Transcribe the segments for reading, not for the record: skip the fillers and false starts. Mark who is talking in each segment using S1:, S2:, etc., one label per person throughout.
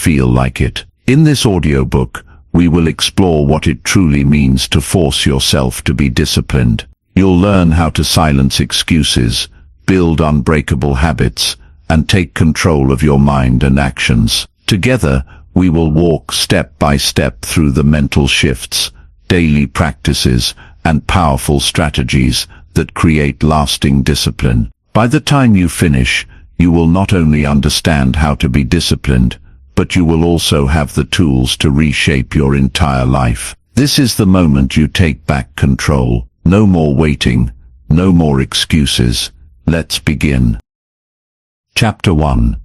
S1: feel like it. In this audiobook, we will explore what it truly means to force yourself to be disciplined. You'll learn how to silence excuses, build unbreakable habits, and take control of your mind and actions. Together, we will walk step by step through the mental shifts, daily practices, and powerful strategies that create lasting discipline. By the time you finish, you will not only understand how to be disciplined, but you will also have the tools to reshape your entire life. This is the moment you take back control. No more waiting, no more excuses. Let's begin. Chapter 1.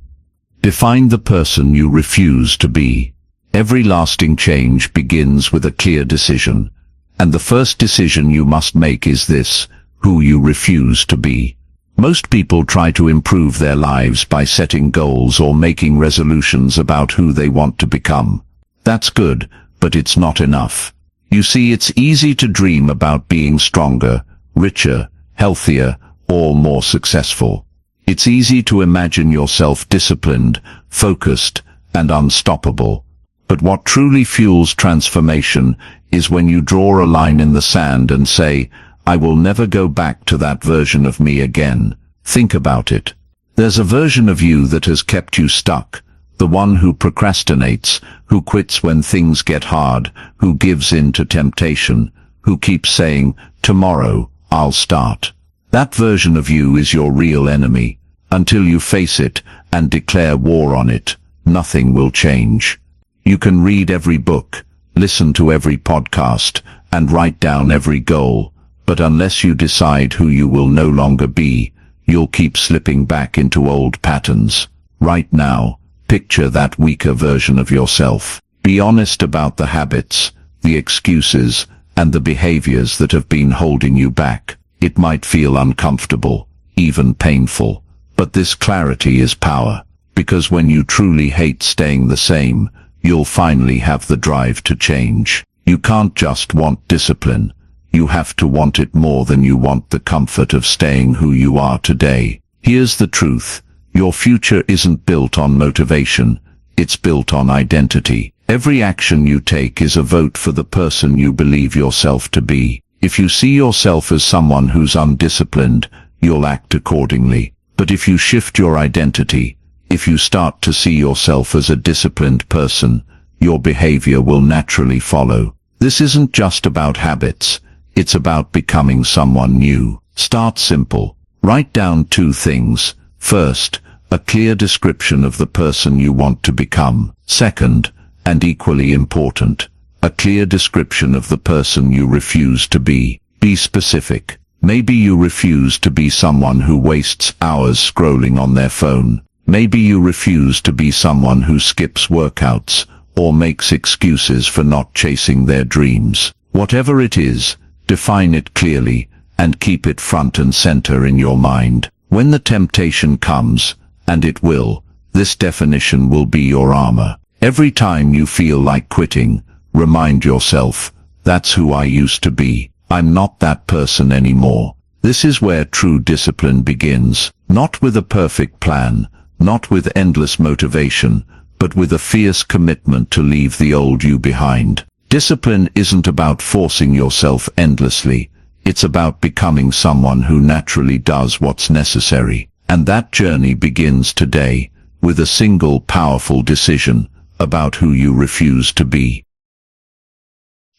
S1: Define the person you refuse to be. Every lasting change begins with a clear decision, and the first decision you must make is this: who you refuse to be. Most people try to improve their lives by setting goals or making resolutions about who they want to become. That's good, but it's not enough. You see, it's easy to dream about being stronger, richer, healthier, or more successful. It's easy to imagine yourself disciplined, focused, and unstoppable. But what truly fuels transformation is when you draw a line in the sand and say, I will never go back to that version of me again. Think about it. There's a version of you that has kept you stuck. The one who procrastinates, who quits when things get hard, who gives in to temptation, who keeps saying, tomorrow, I'll start. That version of you is your real enemy. Until you face it and declare war on it, nothing will change. You can read every book, listen to every podcast, and write down every goal. But unless you decide who you will no longer be, you'll keep slipping back into old patterns. Right now, picture that weaker version of yourself. Be honest about the habits, the excuses, and the behaviors that have been holding you back. It might feel uncomfortable, even painful, but this clarity is power, because when you truly hate staying the same, you'll finally have the drive to change. You can't just want discipline. You have to want it more than you want the comfort of staying who you are today. Here's the truth. Your future isn't built on motivation. It's built on identity. Every action you take is a vote for the person you believe yourself to be. If you see yourself as someone who's undisciplined, you'll act accordingly. But if you shift your identity, if you start to see yourself as a disciplined person, your behavior will naturally follow. This isn't just about habits. It's about becoming someone new. Start simple. Write down 2 things. First, a clear description of the person you want to become. Second, and equally important, a clear description of the person you refuse to be. Be specific. Maybe you refuse to be someone who wastes hours scrolling on their phone. Maybe you refuse to be someone who skips workouts or makes excuses for not chasing their dreams. Whatever it is, define it clearly and keep it front and center in your mind. When the temptation comes, and it will, this definition will be your armor. Every time you feel like quitting, remind yourself, that's who I used to be. I'm not that person anymore. This is where true discipline begins, not with a perfect plan, not with endless motivation, but with a fierce commitment to leave the old you behind. Discipline isn't about forcing yourself endlessly. It's about becoming someone who naturally does what's necessary. And that journey begins today, with a single powerful decision about who you refuse to be.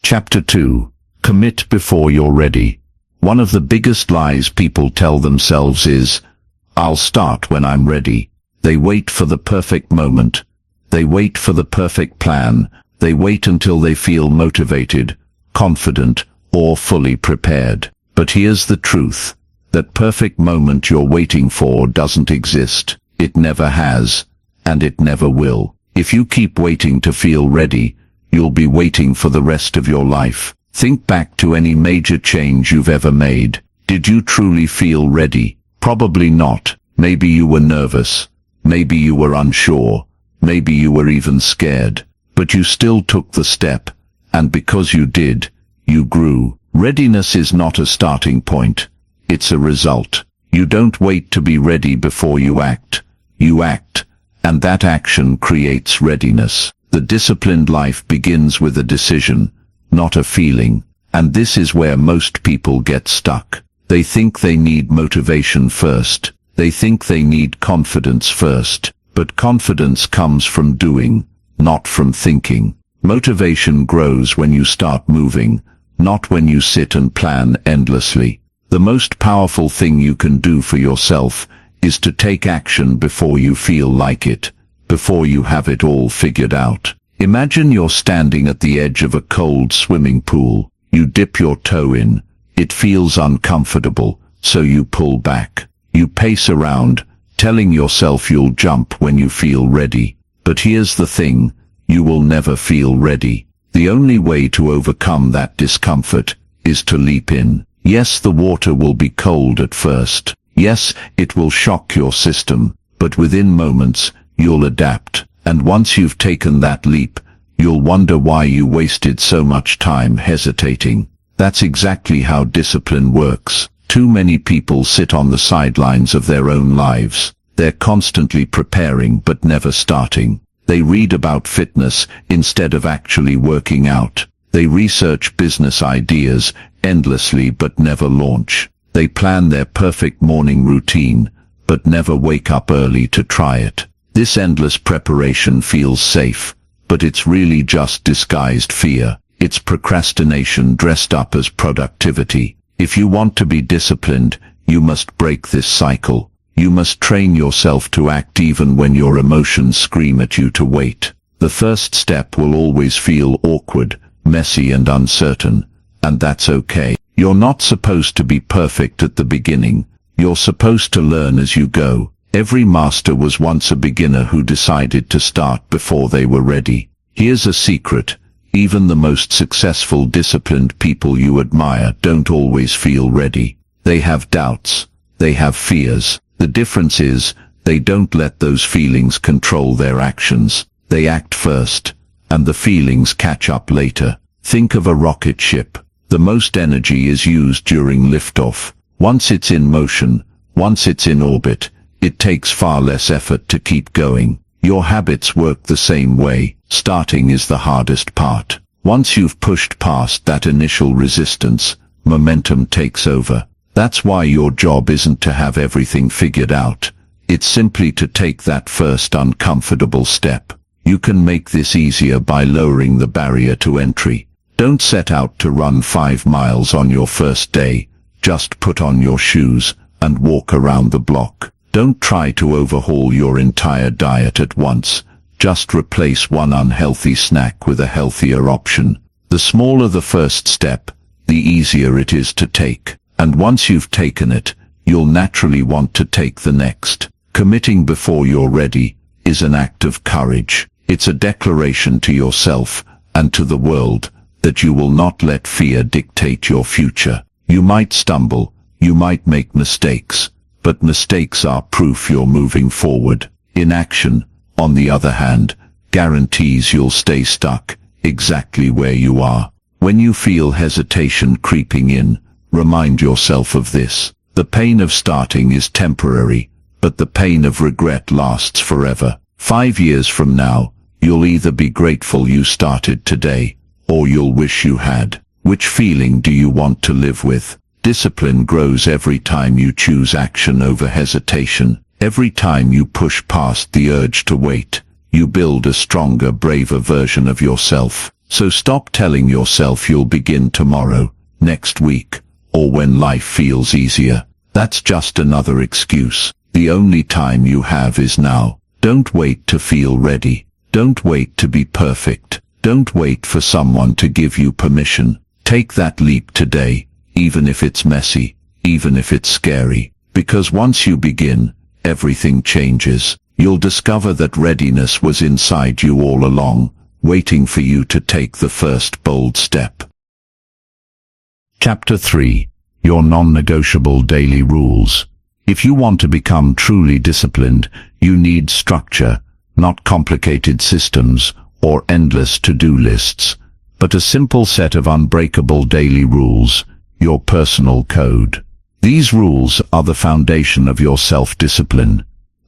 S1: Chapter 2. Commit before you're ready. One of the biggest lies people tell themselves is, I'll start when I'm ready. They wait for the perfect moment. They wait for the perfect plan. They wait until they feel motivated, confident, or fully prepared. But here's the truth. That perfect moment you're waiting for doesn't exist. It never has, and it never will. If you keep waiting to feel ready, you'll be waiting for the rest of your life. Think back to any major change you've ever made. Did you truly feel ready? Probably not. Maybe you were nervous. Maybe you were unsure. Maybe you were even scared. But you still took the step, and because you did, you grew. Readiness is not a starting point. It's a result. You don't wait to be ready before you act. You act, and that action creates readiness. The disciplined life begins with a decision, not a feeling, and this is where most people get stuck. They think they need motivation first. They think they need confidence first. But confidence comes from doing, not from thinking. Motivation grows when you start moving, not when you sit and plan endlessly. The most powerful thing you can do for yourself is to take action before you feel like it, before you have it all figured out. Imagine you're standing at the edge of a cold swimming pool. You dip your toe in. It feels uncomfortable, so you pull back. You pace around, telling yourself you'll jump when you feel ready. But here's the thing, you will never feel ready. The only way to overcome that discomfort is to leap in. Yes, the water will be cold at first. Yes, it will shock your system, but within moments, you'll adapt. And once you've taken that leap, you'll wonder why you wasted so much time hesitating. That's exactly how discipline works. Too many people sit on the sidelines of their own lives. They're constantly preparing but never starting. They read about fitness instead of actually working out. They research business ideas endlessly but never launch. They plan their perfect morning routine but never wake up early to try it. This endless preparation feels safe, but it's really just disguised fear. It's procrastination dressed up as productivity. If you want to be disciplined, you must break this cycle. You must train yourself to act even when your emotions scream at you to wait. The first step will always feel awkward, messy and uncertain, and that's okay. You're not supposed to be perfect at the beginning. You're supposed to learn as you go. Every master was once a beginner who decided to start before they were ready. Here's a secret. Even the most successful, disciplined people you admire don't always feel ready. They have doubts. They have fears. The difference is, they don't let those feelings control their actions. They act first, and the feelings catch up later. Think of a rocket ship. The most energy is used during liftoff. Once it's in motion, once it's in orbit, it takes far less effort to keep going. Your habits work the same way. Starting is the hardest part. Once you've pushed past that initial resistance, momentum takes over. That's why your job isn't to have everything figured out. It's simply to take that first uncomfortable step. You can make this easier by lowering the barrier to entry. Don't set out to run 5 miles on your first day. Just put on your shoes and walk around the block. Don't try to overhaul your entire diet at once. Just replace one unhealthy snack with a healthier option. The smaller the first step, the easier it is to take. And once you've taken it, you'll naturally want to take the next. Committing before you're ready is an act of courage. It's a declaration to yourself and to the world that you will not let fear dictate your future. You might stumble, you might make mistakes, but mistakes are proof you're moving forward. Inaction, on the other hand, guarantees you'll stay stuck exactly where you are. When you feel hesitation creeping in, remind yourself of this. The pain of starting is temporary, but the pain of regret lasts forever. 5 years from now, you'll either be grateful you started today, or you'll wish you had. Which feeling do you want to live with? Discipline grows every time you choose action over hesitation. Every time you push past the urge to wait, you build a stronger, braver version of yourself. So stop telling yourself you'll begin tomorrow, next week, or when life feels easier. That's just another excuse. The only time you have is now. Don't wait to feel ready. Don't wait to be perfect. Don't wait for someone to give you permission. Take that leap today, even if it's messy, even if it's scary. Because once you begin, everything changes. You'll discover that readiness was inside you all along, waiting for you to take the first bold step. Chapter 3. Your non-negotiable daily rules. If you want to become truly disciplined, you need structure, not complicated systems or endless to-do lists, but a simple set of unbreakable daily rules, your personal code. These rules are the foundation of your self-discipline.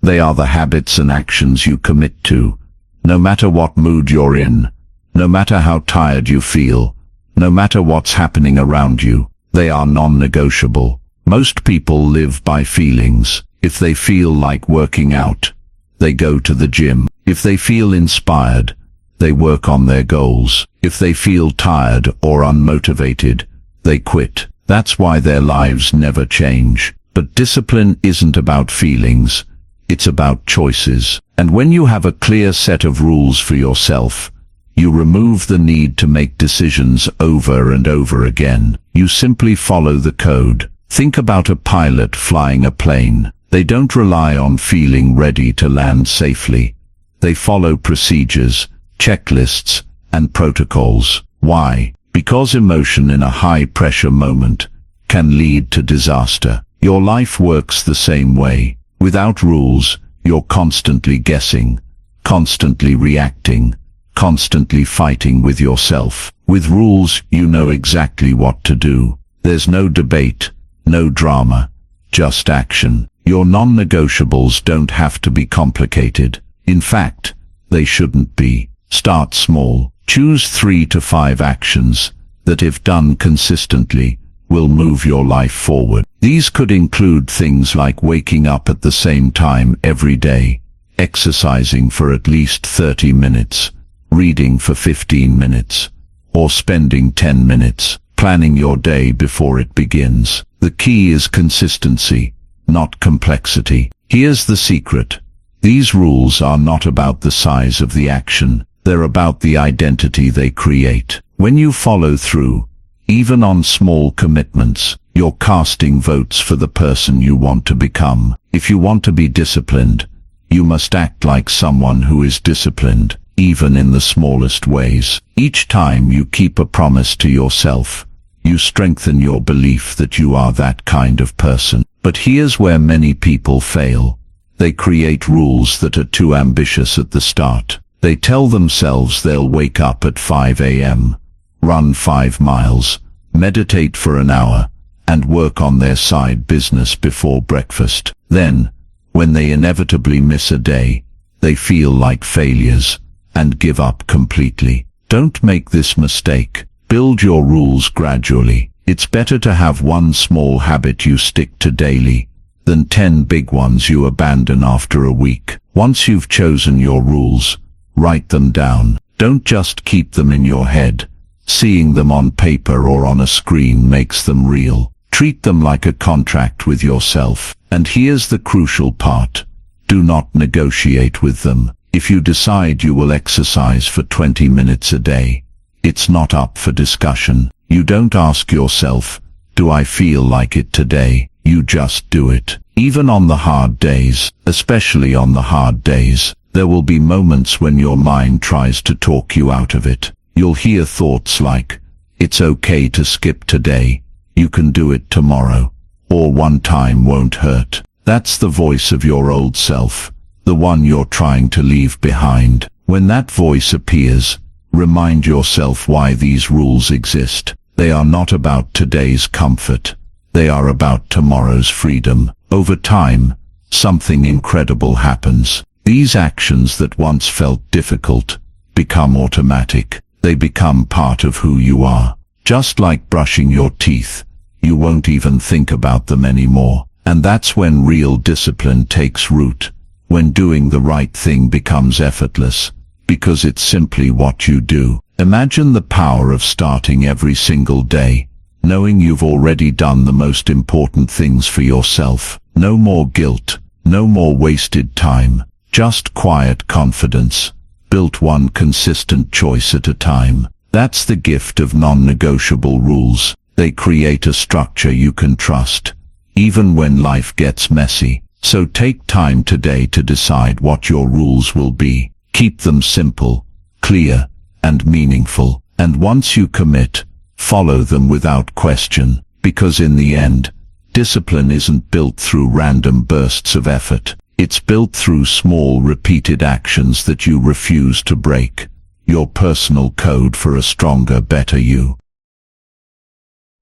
S1: They are the habits and actions you commit to. No matter what mood you're in, no matter how tired you feel, no matter what's happening around you, they are non-negotiable. Most people live by feelings. If they feel like working out, they go to the gym. If they feel inspired, they work on their goals. If they feel tired or unmotivated, they quit. That's why their lives never change. But discipline isn't about feelings, it's about choices. And when you have a clear set of rules for yourself, you remove the need to make decisions over and over again. You simply follow the code. Think about a pilot flying a plane. They don't rely on feeling ready to land safely. They follow procedures, checklists, and protocols. Why? Because emotion in a high-pressure moment can lead to disaster. Your life works the same way. Without rules, you're constantly guessing, constantly reacting, constantly fighting with yourself. With rules, you know exactly what to do. There's no debate, no drama, just action. Your non-negotiables don't have to be complicated. In fact, they shouldn't be. Start small. Choose 3 to 5 actions that, if done consistently, will move your life forward. These could include things like waking up at the same time every day, exercising for at least 30 minutes, reading for 15 minutes, or spending 10 minutes planning your day before it begins. The key is consistency, not complexity. Here's the secret. These rules are not about the size of the action. They're about the identity they create. When you follow through, even on small commitments, you're casting votes for the person you want to become. If you want to be disciplined, you must act like someone who is disciplined, even in the smallest ways. Each time you keep a promise to yourself, you strengthen your belief that you are that kind of person. But here's where many people fail. They create rules that are too ambitious at the start. They tell themselves they'll wake up at 5 a.m., run 5 miles, meditate for an hour, and work on their side business before breakfast. Then, when they inevitably miss a day, they feel like failures and give up completely. Don't make this mistake. Build your rules gradually. It's better to have one small habit you stick to daily than 10 big ones you abandon after a week. Once you've chosen your rules, write them down. Don't just keep them in your head. Seeing them on paper or on a screen makes them real. Treat them like a contract with yourself. And here's the crucial part. Do not negotiate with them. If you decide you will exercise for 20 minutes a day, it's not up for discussion. You don't ask yourself, do I feel like it today? You just do it. Even on the hard days, especially on the hard days, there will be moments when your mind tries to talk you out of it. You'll hear thoughts like, it's okay to skip today, you can do it tomorrow, or one time won't hurt. That's the voice of your old self, the one you're trying to leave behind. When that voice appears, remind yourself why these rules exist. They are not about today's comfort. They are about tomorrow's freedom. Over time, something incredible happens. These actions that once felt difficult become automatic. They become part of who you are. Just like brushing your teeth, you won't even think about them anymore. And that's when real discipline takes root, when doing the right thing becomes effortless, because it's simply what you do. Imagine the power of starting every single day, knowing you've already done the most important things for yourself. No more guilt, no more wasted time, just quiet confidence, built one consistent choice at a time. That's the gift of non-negotiable rules. They create a structure you can trust, even when life gets messy. So take time today to decide what your rules will be. Keep them simple, clear, and meaningful. And once you commit, follow them without question, because in the end, discipline isn't built through random bursts of effort. It's built through small repeated actions that you refuse to break. Your personal code for a stronger, better you.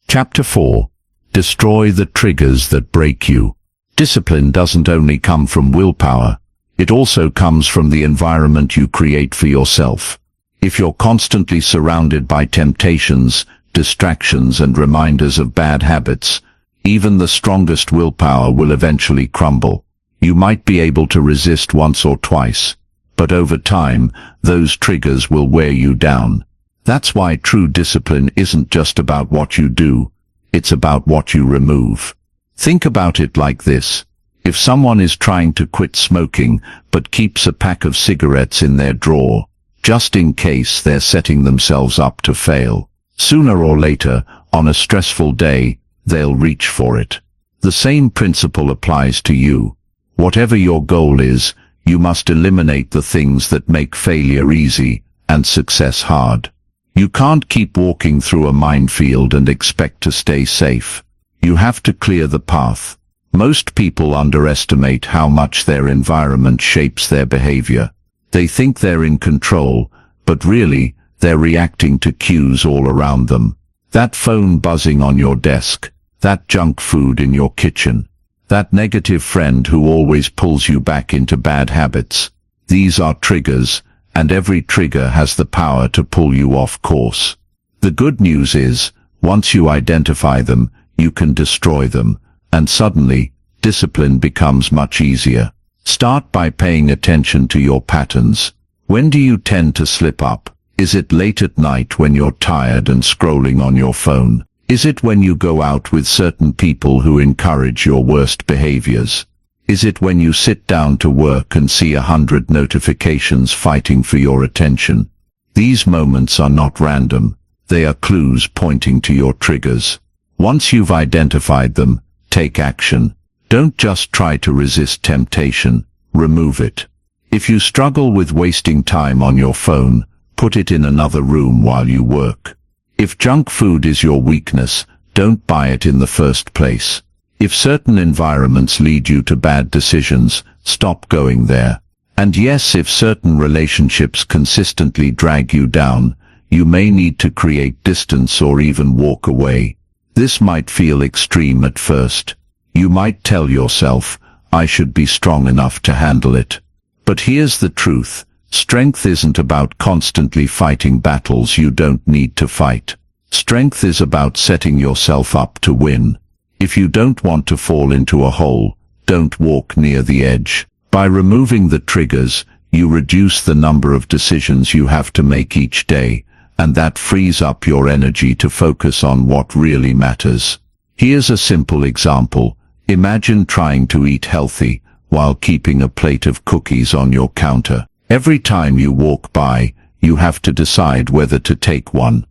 S1: Chapter 4. Destroy the triggers that break you. Discipline doesn't only come from willpower, it also comes from the environment you create for yourself. If you're constantly surrounded by temptations, distractions and reminders of bad habits, even the strongest willpower will eventually crumble. You might be able to resist once or twice, but over time, those triggers will wear you down. That's why true discipline isn't just about what you do, it's about what you remove. Think about it like this. If someone is trying to quit smoking but keeps a pack of cigarettes in their drawer, just in case they're setting themselves up to fail, sooner or later, on a stressful day, they'll reach for it. The same principle applies to you. Whatever your goal is, you must eliminate the things that make failure easy and success hard. You can't keep walking through a minefield and expect to stay safe. You have to clear the path. Most people underestimate how much their environment shapes their behavior. They think they're in control, but really, they're reacting to cues all around them. That phone buzzing on your desk, that junk food in your kitchen, that negative friend who always pulls you back into bad habits. These are triggers, and every trigger has the power to pull you off course. The good news is, once you identify them, you can destroy them, and suddenly, discipline becomes much easier. Start by paying attention to your patterns. When do you tend to slip up? Is it late at night when you're tired and scrolling on your phone? Is it when you go out with certain people who encourage your worst behaviors? Is it when you sit down to work and see 100 notifications fighting for your attention? These moments are not random. They are clues pointing to your triggers. Once you've identified them, take action. Don't just try to resist temptation, remove it. If you struggle with wasting time on your phone, put it in another room while you work. If junk food is your weakness, don't buy it in the first place. If certain environments lead you to bad decisions, stop going there. And yes, if certain relationships consistently drag you down, you may need to create distance or even walk away. This might feel extreme at first. You might tell yourself, I should be strong enough to handle it. But here's the truth. Strength isn't about constantly fighting battles you don't need to fight. Strength is about setting yourself up to win. If you don't want to fall into a hole, don't walk near the edge. By removing the triggers, you reduce the number of decisions you have to make each day, and that frees up your energy to focus on what really matters. Here's a simple example. Imagine trying to eat healthy while keeping a plate of cookies on your counter. Every time you walk by, you have to decide whether to take one.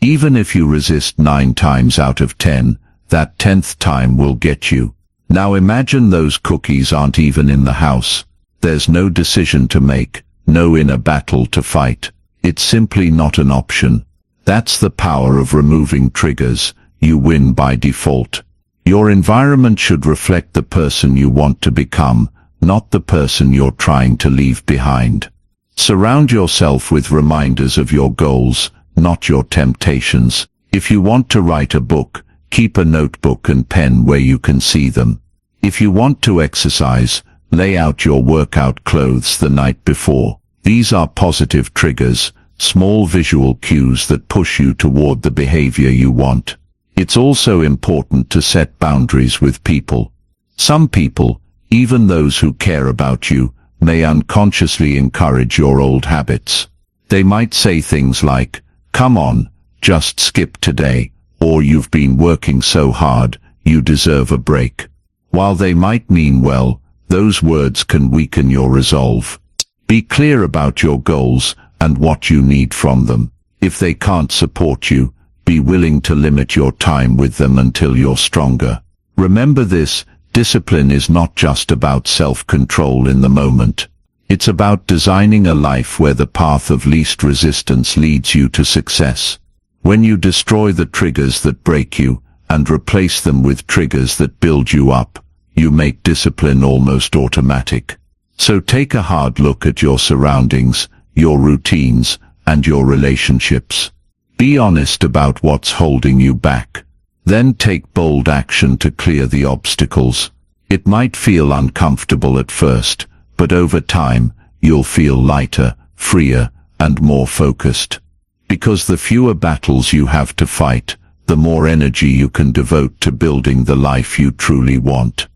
S1: Even if you resist 9 times out of 10, that 10th time will get you. Now imagine those cookies aren't even in the house. There's no decision to make, no inner battle to fight. It's simply not an option. That's the power of removing triggers. You win by default. Your environment should reflect the person you want to become, not the person you're trying to leave behind. Surround yourself with reminders of your goals, not your temptations. If you want to write a book, keep a notebook and pen where you can see them. If you want to exercise, lay out your workout clothes the night before. These are positive triggers, small visual cues that push you toward the behavior you want. It's also important to set boundaries with people. Some people, even those who care about you, may unconsciously encourage your old habits. They might say things like, "Come on, just skip today," or "You've been working so hard, you deserve a break." While they might mean well, those words can weaken your resolve. Be clear about your goals and what you need from them. If they can't support you, be willing to limit your time with them until you're stronger. Remember this, discipline is not just about self-control in the moment. It's about designing a life where the path of least resistance leads you to success. When you destroy the triggers that break you and replace them with triggers that build you up, you make discipline almost automatic. So take a hard look at your surroundings, your routines, and your relationships. Be honest about what's holding you back. Then take bold action to clear the obstacles. It might feel uncomfortable at first, but over time, you'll feel lighter, freer, and more focused. Because the fewer battles you have to fight, the more energy you can devote to building the life you truly want.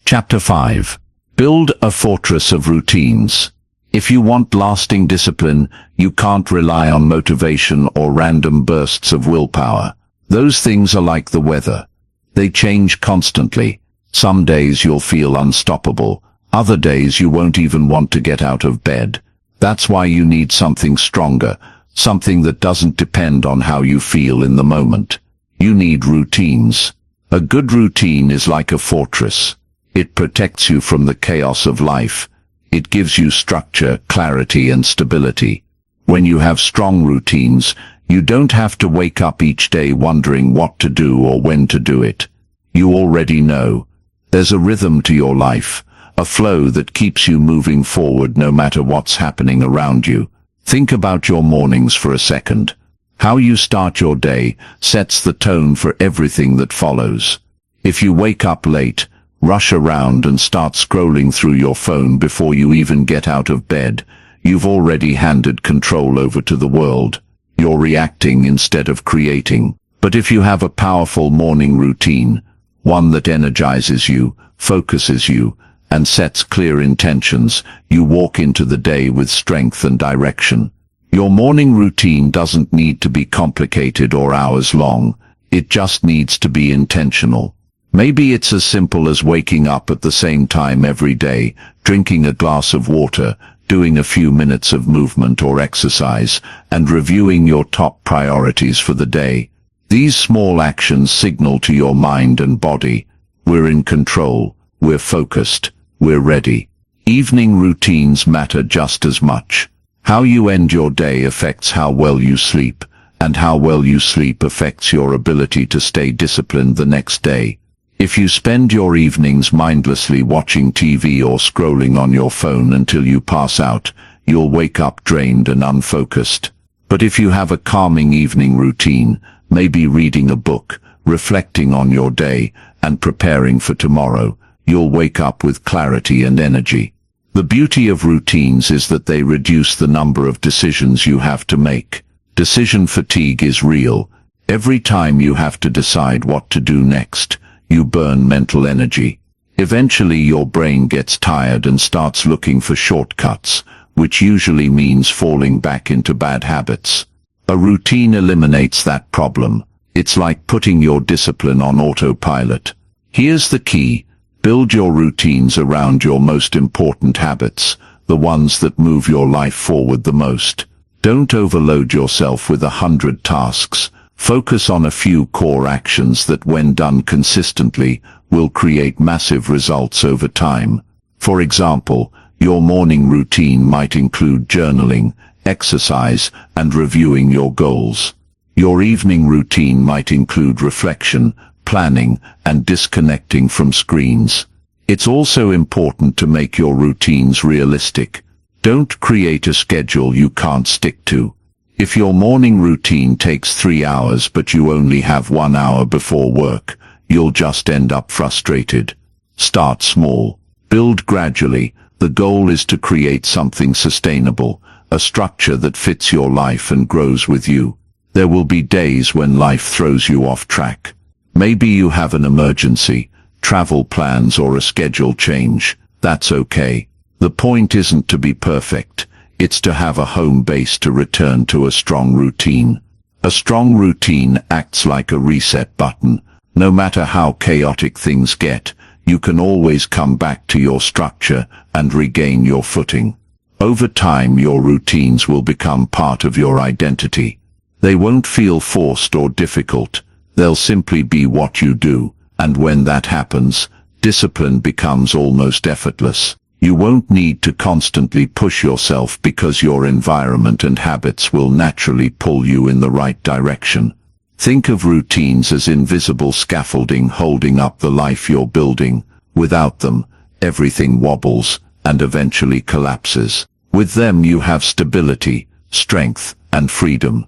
S1: Chapter 5. Build a fortress of routines. If you want lasting discipline, you can't rely on motivation or random bursts of willpower. Those things are like the weather. They change constantly. Some days you'll feel unstoppable. Other days you won't even want to get out of bed. That's why you need something stronger, something that doesn't depend on how you feel in the moment. You need routines. A good routine is like a fortress. It protects you from the chaos of life. It gives you structure, clarity, and stability. When you have strong routines, you don't have to wake up each day wondering what to do or when to do it. You already know. There's a rhythm to your life, a flow that keeps you moving forward no matter what's happening around you. Think about your mornings for a second. How you start your day sets the tone for everything that follows. If you wake up late, rush around and start scrolling through your phone before you even get out of bed, you've already handed control over to the world. You're reacting instead of creating. But if you have a powerful morning routine, one that energizes you, focuses you, and sets clear intentions, you walk into the day with strength and direction. Your morning routine doesn't need to be complicated or hours long. It just needs to be intentional. Maybe it's as simple as waking up at the same time every day, drinking a glass of water, doing a few minutes of movement or exercise, and reviewing your top priorities for the day. These small actions signal to your mind and body, we're in control, we're focused, we're ready. Evening routines matter just as much. How you end your day affects how well you sleep, and how well you sleep affects your ability to stay disciplined the next day. If you spend your evenings mindlessly watching TV or scrolling on your phone until you pass out, you'll wake up drained and unfocused. But if you have a calming evening routine, maybe reading a book, reflecting on your day, and preparing for tomorrow, you'll wake up with clarity and energy. The beauty of routines is that they reduce the number of decisions you have to make. Decision fatigue is real. Every time you have to decide what to do next, you burn mental energy. Eventually your brain gets tired and starts looking for shortcuts, which usually means falling back into bad habits. A routine eliminates that problem. It's like putting your discipline on autopilot. Here's the key. Build your routines around your most important habits, the ones that move your life forward the most. Don't overload yourself with 100 tasks. Focus on a few core actions that, when done consistently, will create massive results over time. For example, your morning routine might include journaling, exercise, and reviewing your goals. Your evening routine might include reflection, planning, and disconnecting from screens. It's also important to make your routines realistic. Don't create a schedule you can't stick to. If your morning routine takes 3 hours but you only have 1 hour before work, you'll just end up frustrated. Start small. Build gradually. The goal is to create something sustainable, a structure that fits your life and grows with you. There will be days when life throws you off track. Maybe you have an emergency, travel plans, or a schedule change. That's okay. The point isn't to be perfect. It's to have a home base to return to a strong routine. A strong routine acts like a reset button. No matter how chaotic things get, you can always come back to your structure and regain your footing. Over time, your routines will become part of your identity. They won't feel forced or difficult. They'll simply be what you do, and when that happens, discipline becomes almost effortless. You won't need to constantly push yourself because your environment and habits will naturally pull you in the right direction. Think of routines as invisible scaffolding holding up the life you're building. Without them, everything wobbles and eventually collapses. With them you have stability, strength, and freedom.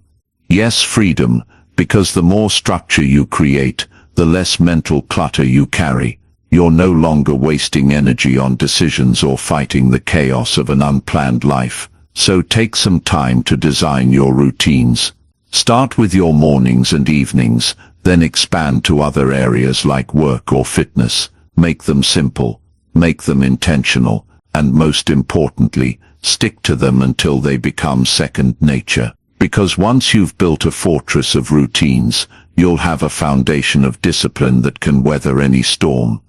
S1: Yes, freedom, because the more structure you create, the less mental clutter you carry. You're no longer wasting energy on decisions or fighting the chaos of an unplanned life. So take some time to design your routines. Start with your mornings and evenings, then expand to other areas like work or fitness. Make them simple, make them intentional, and most importantly, stick to them until they become second nature. Because once you've built a fortress of routines, you'll have a foundation of discipline that can weather any storm.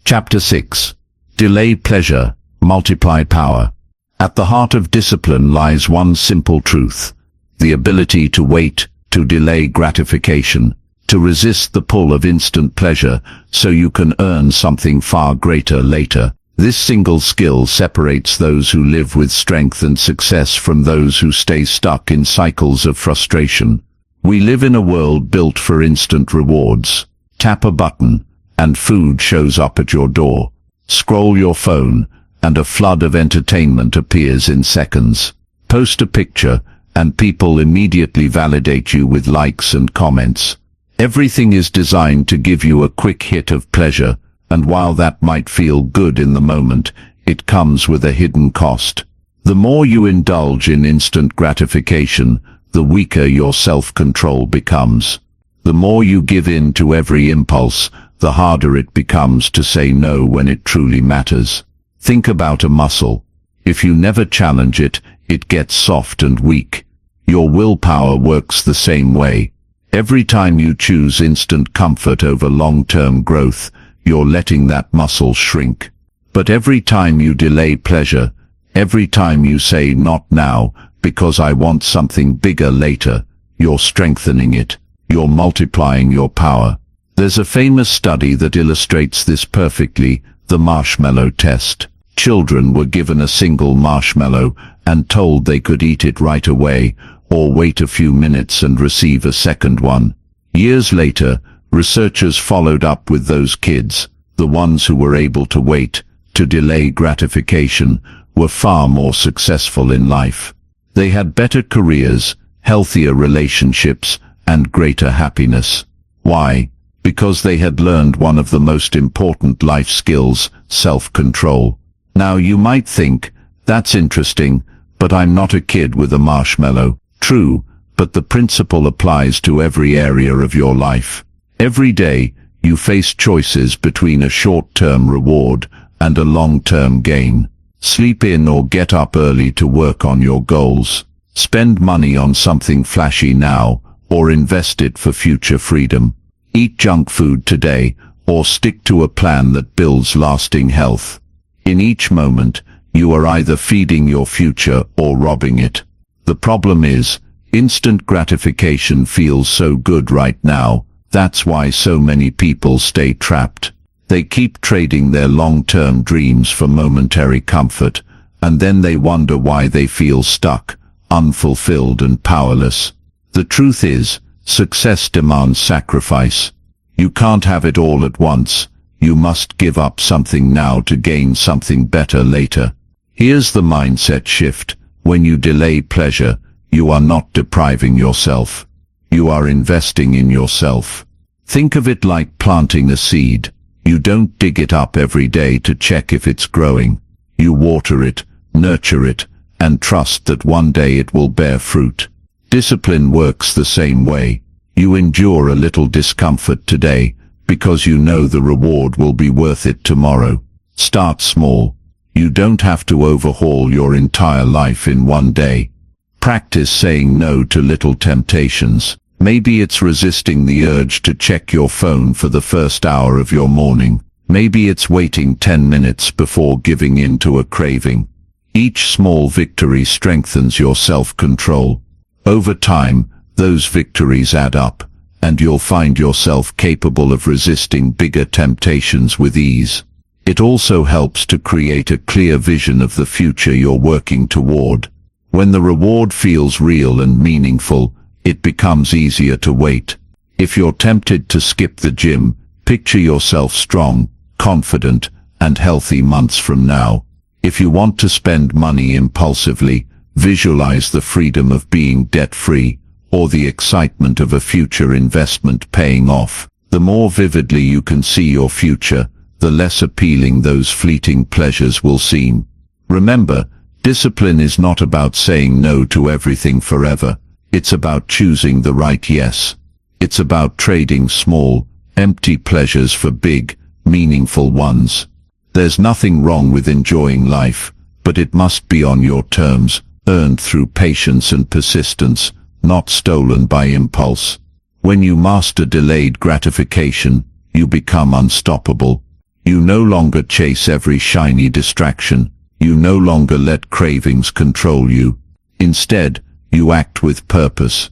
S1: Chapter 6. Delay pleasure, multiply power. At the heart of discipline lies one simple truth: the ability to wait, to delay gratification, to resist the pull of instant pleasure so you can earn something far greater later. This single skill separates those who live with strength and success from those who stay stuck in cycles of frustration. We live in a world built for instant rewards. Tap a button, and food shows up at your door. Scroll your phone, and a flood of entertainment appears in seconds. Post a picture, and people immediately validate you with likes and comments. Everything is designed to give you a quick hit of pleasure, and while that might feel good in the moment, it comes with a hidden cost. The more you indulge in instant gratification, the weaker your self-control becomes. The more you give in to every impulse, the harder it becomes to say no when it truly matters. Think about a muscle. If you never challenge it, it gets soft and weak. Your willpower works the same way. Every time you choose instant comfort over long-term growth, you're letting that muscle shrink. But every time you delay pleasure, every time you say not now because I want something bigger later, you're strengthening it. You're multiplying your power. There's a famous study that illustrates this perfectly: the marshmallow test. Children were given a single marshmallow and told they could eat it right away, or wait a few minutes and receive a second one. Years later, researchers followed up with those kids. The ones who were able to wait, to delay gratification, were far more successful in life. They had better careers, healthier relationships, and greater happiness. Why? Because they had learned one of the most important life skills: self-control. Now you might think, that's interesting, but I'm not a kid with a marshmallow. True, but the principle applies to every area of your life. Every day, you face choices between a short-term reward and a long-term gain. Sleep in or get up early to work on your goals. Spend money on something flashy now, or invest it for future freedom. Eat junk food today, or stick to a plan that builds lasting health. In each moment, you are either feeding your future or robbing it. The problem is, instant gratification feels so good right now. That's why so many people stay trapped. They keep trading their long-term dreams for momentary comfort, and then they wonder why they feel stuck, unfulfilled and powerless. The truth is, success demands sacrifice. You can't have it all at once. You must give up something now to gain something better later. Here's the mindset shift. When you delay pleasure, you are not depriving yourself. You are investing in yourself. Think of it like planting a seed. You don't dig it up every day to check if it's growing. You water it, nurture it, and trust that one day it will bear fruit. Discipline works the same way. You endure a little discomfort today because you know the reward will be worth it tomorrow. Start small. You don't have to overhaul your entire life in one day. Practice saying no to little temptations. Maybe it's resisting the urge to check your phone for the first hour of your morning. Maybe it's waiting 10 minutes before giving in to a craving. Each small victory strengthens your self-control. Over time, those victories add up, and you'll find yourself capable of resisting bigger temptations with ease. It also helps to create a clear vision of the future you're working toward. When the reward feels real and meaningful, it becomes easier to wait. If you're tempted to skip the gym, picture yourself strong, confident, and healthy months from now. If you want to spend money impulsively, visualize the freedom of being debt-free, or the excitement of a future investment paying off. The more vividly you can see your future, the less appealing those fleeting pleasures will seem. Remember, discipline is not about saying no to everything forever. It's about choosing the right yes. It's about trading small, empty pleasures for big, meaningful ones. There's nothing wrong with enjoying life, but it must be on your terms, earned through patience and persistence, not stolen by impulse. When you master delayed gratification, you become unstoppable. You no longer chase every shiny distraction. You no longer let cravings control you. Instead, you act with purpose.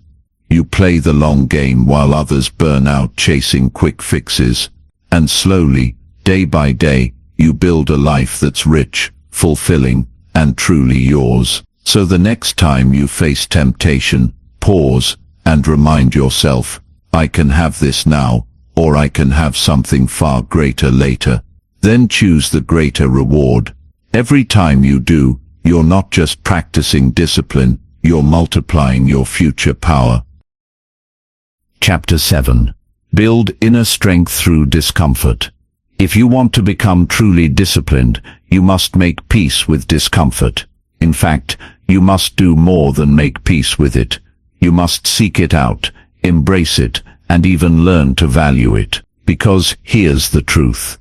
S1: You play the long game while others burn out chasing quick fixes. And slowly, day by day, you build a life that's rich, fulfilling, and truly yours. So the next time you face temptation, pause and remind yourself, I can have this now, or I can have something far greater later. Then choose the greater reward. Every time you do, you're not just practicing discipline, you're multiplying your future power. Chapter 7. Build inner strength through discomfort. If you want to become truly disciplined, you must make peace with discomfort. In fact, you must do more than make peace with it. You must seek it out, embrace it, and even learn to value it. Because here's the truth.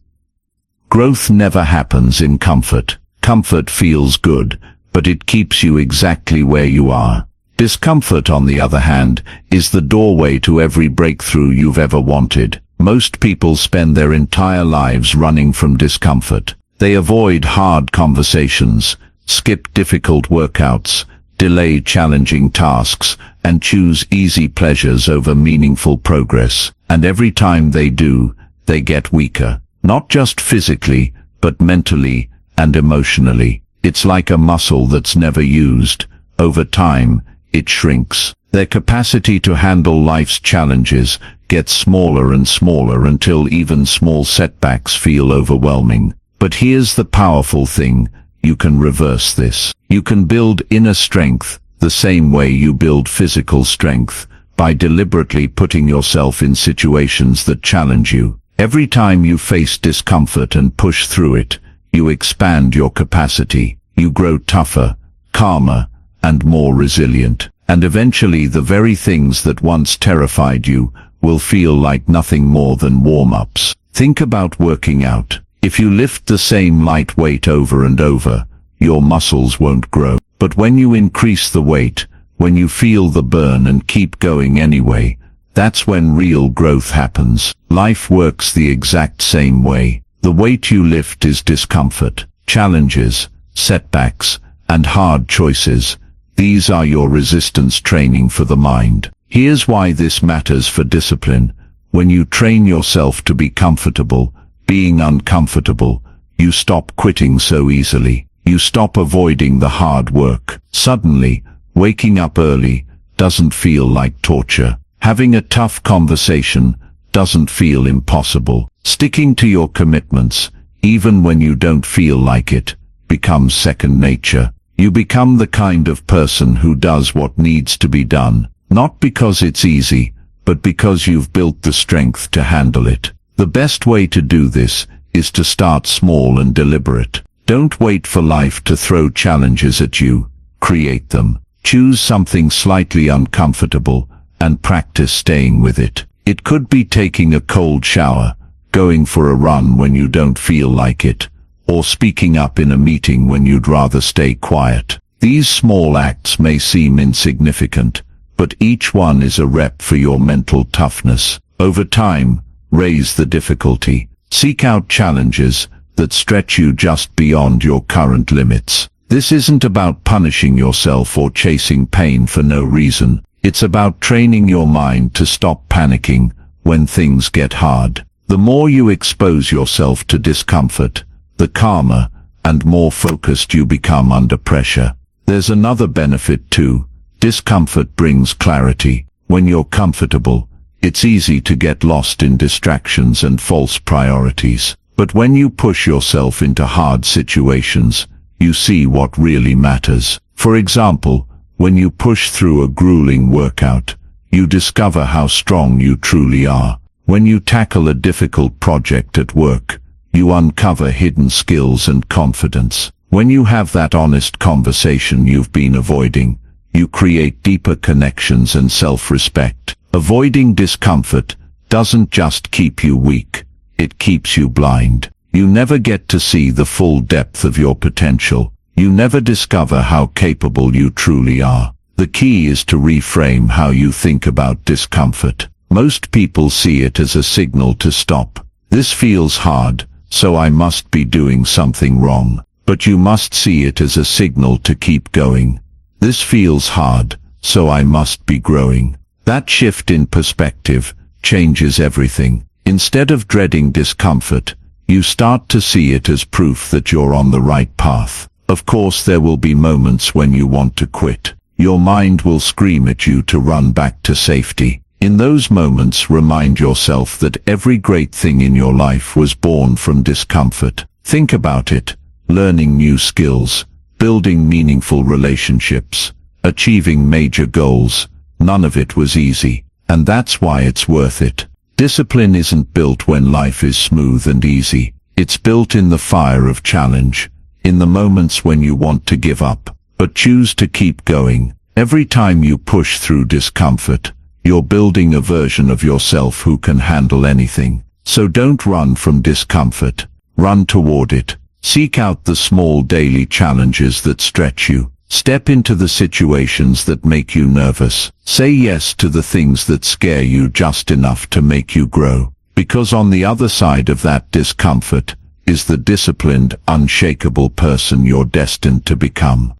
S1: Growth never happens in comfort. Comfort feels good, but it keeps you exactly where you are. Discomfort, on the other hand, is the doorway to every breakthrough you've ever wanted. Most people spend their entire lives running from discomfort. They avoid hard conversations, skip difficult workouts, delay challenging tasks, and choose easy pleasures over meaningful progress. And every time they do, they get weaker. Not just physically, but mentally and emotionally. It's like a muscle that's never used. Over time, it shrinks. Their capacity to handle life's challenges gets smaller and smaller until even small setbacks feel overwhelming. But here's the powerful thing, you can reverse this. You can build inner strength the same way you build physical strength, by deliberately putting yourself in situations that challenge you. Every time you face discomfort and push through it, you expand your capacity. You grow tougher, calmer, and more resilient. And eventually the very things that once terrified you will feel like nothing more than warm-ups. Think about working out. If you lift the same light weight over and over, your muscles won't grow. But when you increase the weight, when you feel the burn and keep going anyway, that's when real growth happens. Life works the exact same way. The weight you lift is discomfort, challenges, setbacks, and hard choices. These are your resistance training for the mind. Here's why this matters for discipline. When you train yourself to be comfortable, being uncomfortable, you stop quitting so easily. You stop avoiding the hard work. Suddenly, waking up early doesn't feel like torture. Having a tough conversation doesn't feel impossible. Sticking to your commitments, even when you don't feel like it, becomes second nature. You become the kind of person who does what needs to be done, not because it's easy, but because you've built the strength to handle it. The best way to do this is to start small and deliberate. Don't wait for life to throw challenges at you. Create them. Choose something slightly uncomfortable and practice staying with it. It could be taking a cold shower, going for a run when you don't feel like it, or speaking up in a meeting when you'd rather stay quiet. These small acts may seem insignificant, but each one is a rep for your mental toughness. Over time, raise the difficulty. Seek out challenges that stretch you just beyond your current limits. This isn't about punishing yourself or chasing pain for no reason. It's about training your mind to stop panicking when things get hard. The more you expose yourself to discomfort, the calmer and more focused you become under pressure. There's another benefit too. Discomfort brings clarity. When you're comfortable, it's easy to get lost in distractions and false priorities. But when you push yourself into hard situations, you see what really matters. For example, when you push through a grueling workout, you discover how strong you truly are. When you tackle a difficult project at work, you uncover hidden skills and confidence. When you have that honest conversation you've been avoiding, you create deeper connections and self-respect. Avoiding discomfort doesn't just keep you weak, it keeps you blind. You never get to see the full depth of your potential. You never discover how capable you truly are. The key is to reframe how you think about discomfort. Most people see it as a signal to stop. This feels hard, so I must be doing something wrong. But you must see it as a signal to keep going. This feels hard, so I must be growing. That shift in perspective changes everything. Instead of dreading discomfort, you start to see it as proof that you're on the right path. Of course, there will be moments when you want to quit. Your mind will scream at you to run back to safety. In those moments, remind yourself that every great thing in your life was born from discomfort. Think about it. Learning new skills, building meaningful relationships, achieving major goals. None of it was easy, and that's why it's worth it. Discipline isn't built when life is smooth and easy. It's built in the fire of challenge, in the moments when you want to give up, but choose to keep going. Every time you push through discomfort, you're building a version of yourself who can handle anything. So don't run from discomfort. Run toward it. Seek out the small daily challenges that stretch you. Step into the situations that make you nervous. Say yes to the things that scare you just enough to make you grow. Because on the other side of that discomfort is the disciplined, unshakable person you're destined to become.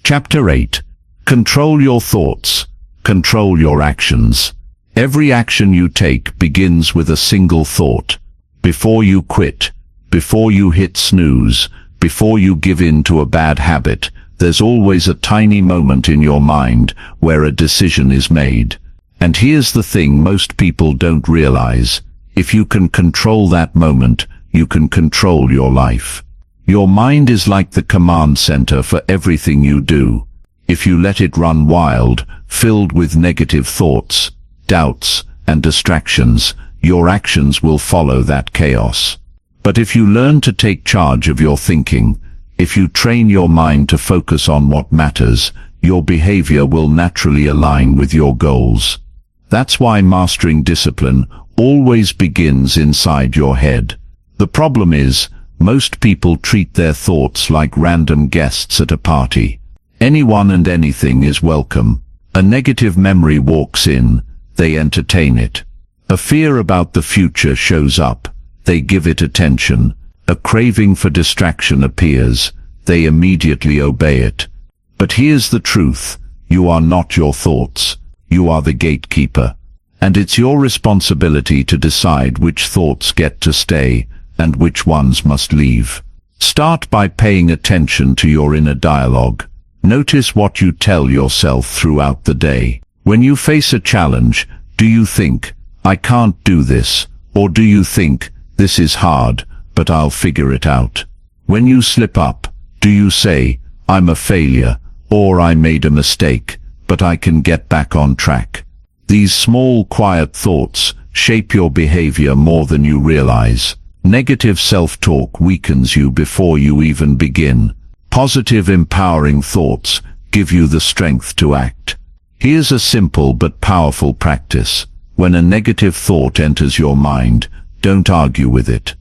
S1: Chapter 8. Control your thoughts. Control your actions. Every action you take begins with a single thought. Before you quit, before you hit snooze, before you give in to a bad habit, there's always a tiny moment in your mind where a decision is made. And here's the thing most people don't realize. If you can control that moment, you can control your life. Your mind is like the command center for everything you do. If you let it run wild, filled with negative thoughts, doubts, and distractions, your actions will follow that chaos. But if you learn to take charge of your thinking, if you train your mind to focus on what matters, your behavior will naturally align with your goals. That's why mastering discipline always begins inside your head. The problem is, most people treat their thoughts like random guests at a party. Anyone and anything is welcome. A negative memory walks in, they entertain it. A fear about the future shows up, they give it attention. A craving for distraction appears, they immediately obey it. But here's the truth, you are not your thoughts, you are the gatekeeper. And it's your responsibility to decide which thoughts get to stay and which ones must leave. Start by paying attention to your inner dialogue. Notice what you tell yourself throughout the day. When you face a challenge, do you think, I can't do this? Or do you think, this is hard, but I'll figure it out? When you slip up, do you say, I'm a failure, or I made a mistake, but I can get back on track? These small, quiet thoughts shape your behavior more than you realize. Negative self-talk weakens you before you even begin. Positive, empowering thoughts give you the strength to act. Here's a simple but powerful practice. When a negative thought enters your mind, don't argue with it.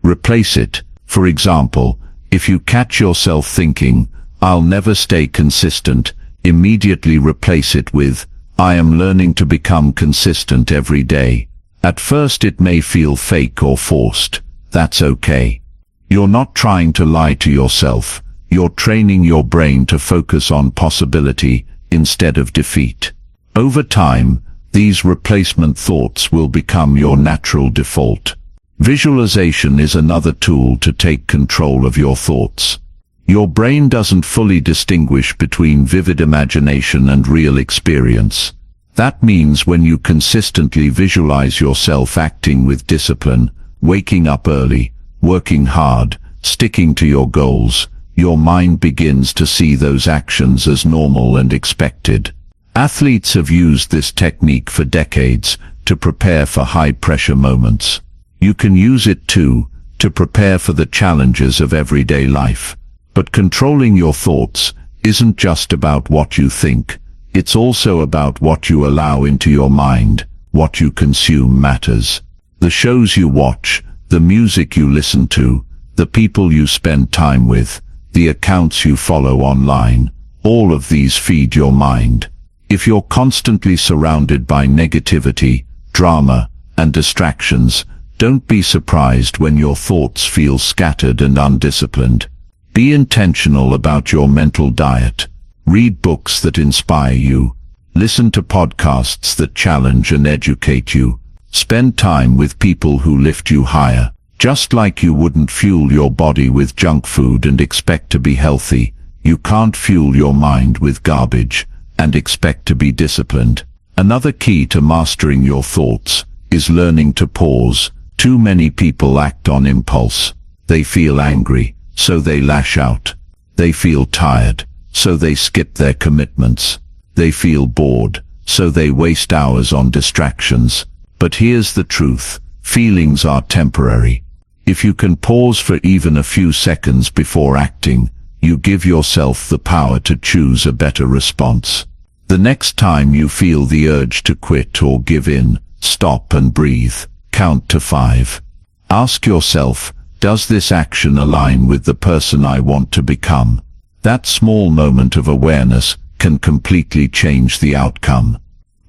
S1: Replace it. For example, if you catch yourself thinking, I'll never stay consistent, immediately replace it with, I am learning to become consistent every day. At first it may feel fake or forced. That's okay. You're not trying to lie to yourself. You're training your brain to focus on possibility instead of defeat. Over time, these replacement thoughts will become your natural default. Visualization is another tool to take control of your thoughts. Your brain doesn't fully distinguish between vivid imagination and real experience. That means when you consistently visualize yourself acting with discipline, waking up early, working hard, sticking to your goals, your mind begins to see those actions as normal and expected. Athletes have used this technique for decades to prepare for high-pressure moments. You can use it too, to prepare for the challenges of everyday life. But controlling your thoughts isn't just about what you think. It's also about what you allow into your mind. What you consume matters. The shows you watch, the music you listen to, the people you spend time with, the accounts you follow online, all of these feed your mind. If you're constantly surrounded by negativity, drama, and distractions, don't be surprised when your thoughts feel scattered and undisciplined. Be intentional about your mental diet. Read books that inspire you. Listen to podcasts that challenge and educate you. Spend time with people who lift you higher. Just like you wouldn't fuel your body with junk food and expect to be healthy, you can't fuel your mind with garbage and expect to be disciplined. Another key to mastering your thoughts is learning to pause. Too many people act on impulse. They feel angry, so they lash out. They feel tired, so they skip their commitments. They feel bored, so they waste hours on distractions. But here's the truth. Feelings are temporary. If you can pause for even a few seconds before acting, you give yourself the power to choose a better response. The next time you feel the urge to quit or give in, stop and breathe. Count to 5. Ask yourself, does this action align with the person I want to become? That small moment of awareness can completely change the outcome.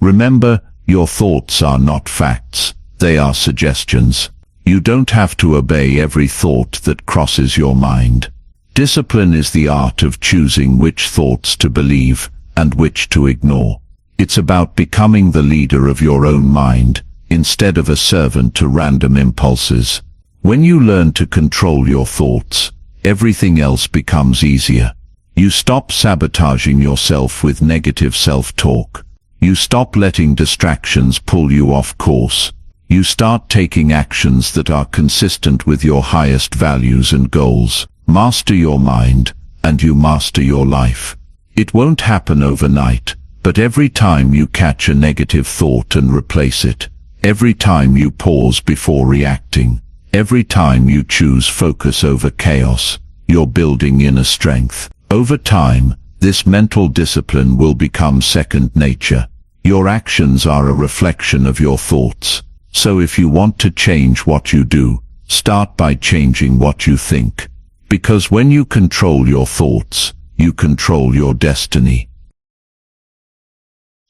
S1: Remember, your thoughts are not facts. They are suggestions. You don't have to obey every thought that crosses your mind. Discipline is the art of choosing which thoughts to believe and which to ignore. It's about becoming the leader of your own mind, instead of a servant to random impulses. When you learn to control your thoughts, everything else becomes easier. You stop sabotaging yourself with negative self-talk. You stop letting distractions pull you off course. You start taking actions that are consistent with your highest values and goals. Master your mind, and you master your life. It won't happen overnight, but every time you catch a negative thought and replace it, every time you pause before reacting, every time you choose focus over chaos, you're building inner strength. Over time, this mental discipline will become second nature. Your actions are a reflection of your thoughts. So if you want to change what you do, start by changing what you think. Because when you control your thoughts, you control your destiny.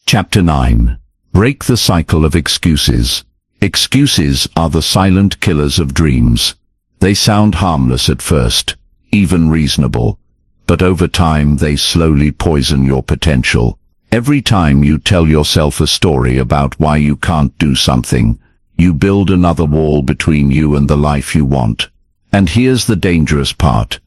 S1: Chapter 9. Break the cycle of excuses. Excuses are the silent killers of dreams. They sound harmless at first, even reasonable, but over time they slowly poison your potential. Every time you tell yourself a story about why you can't do something, you build another wall between you and the life you want. And here's the dangerous part.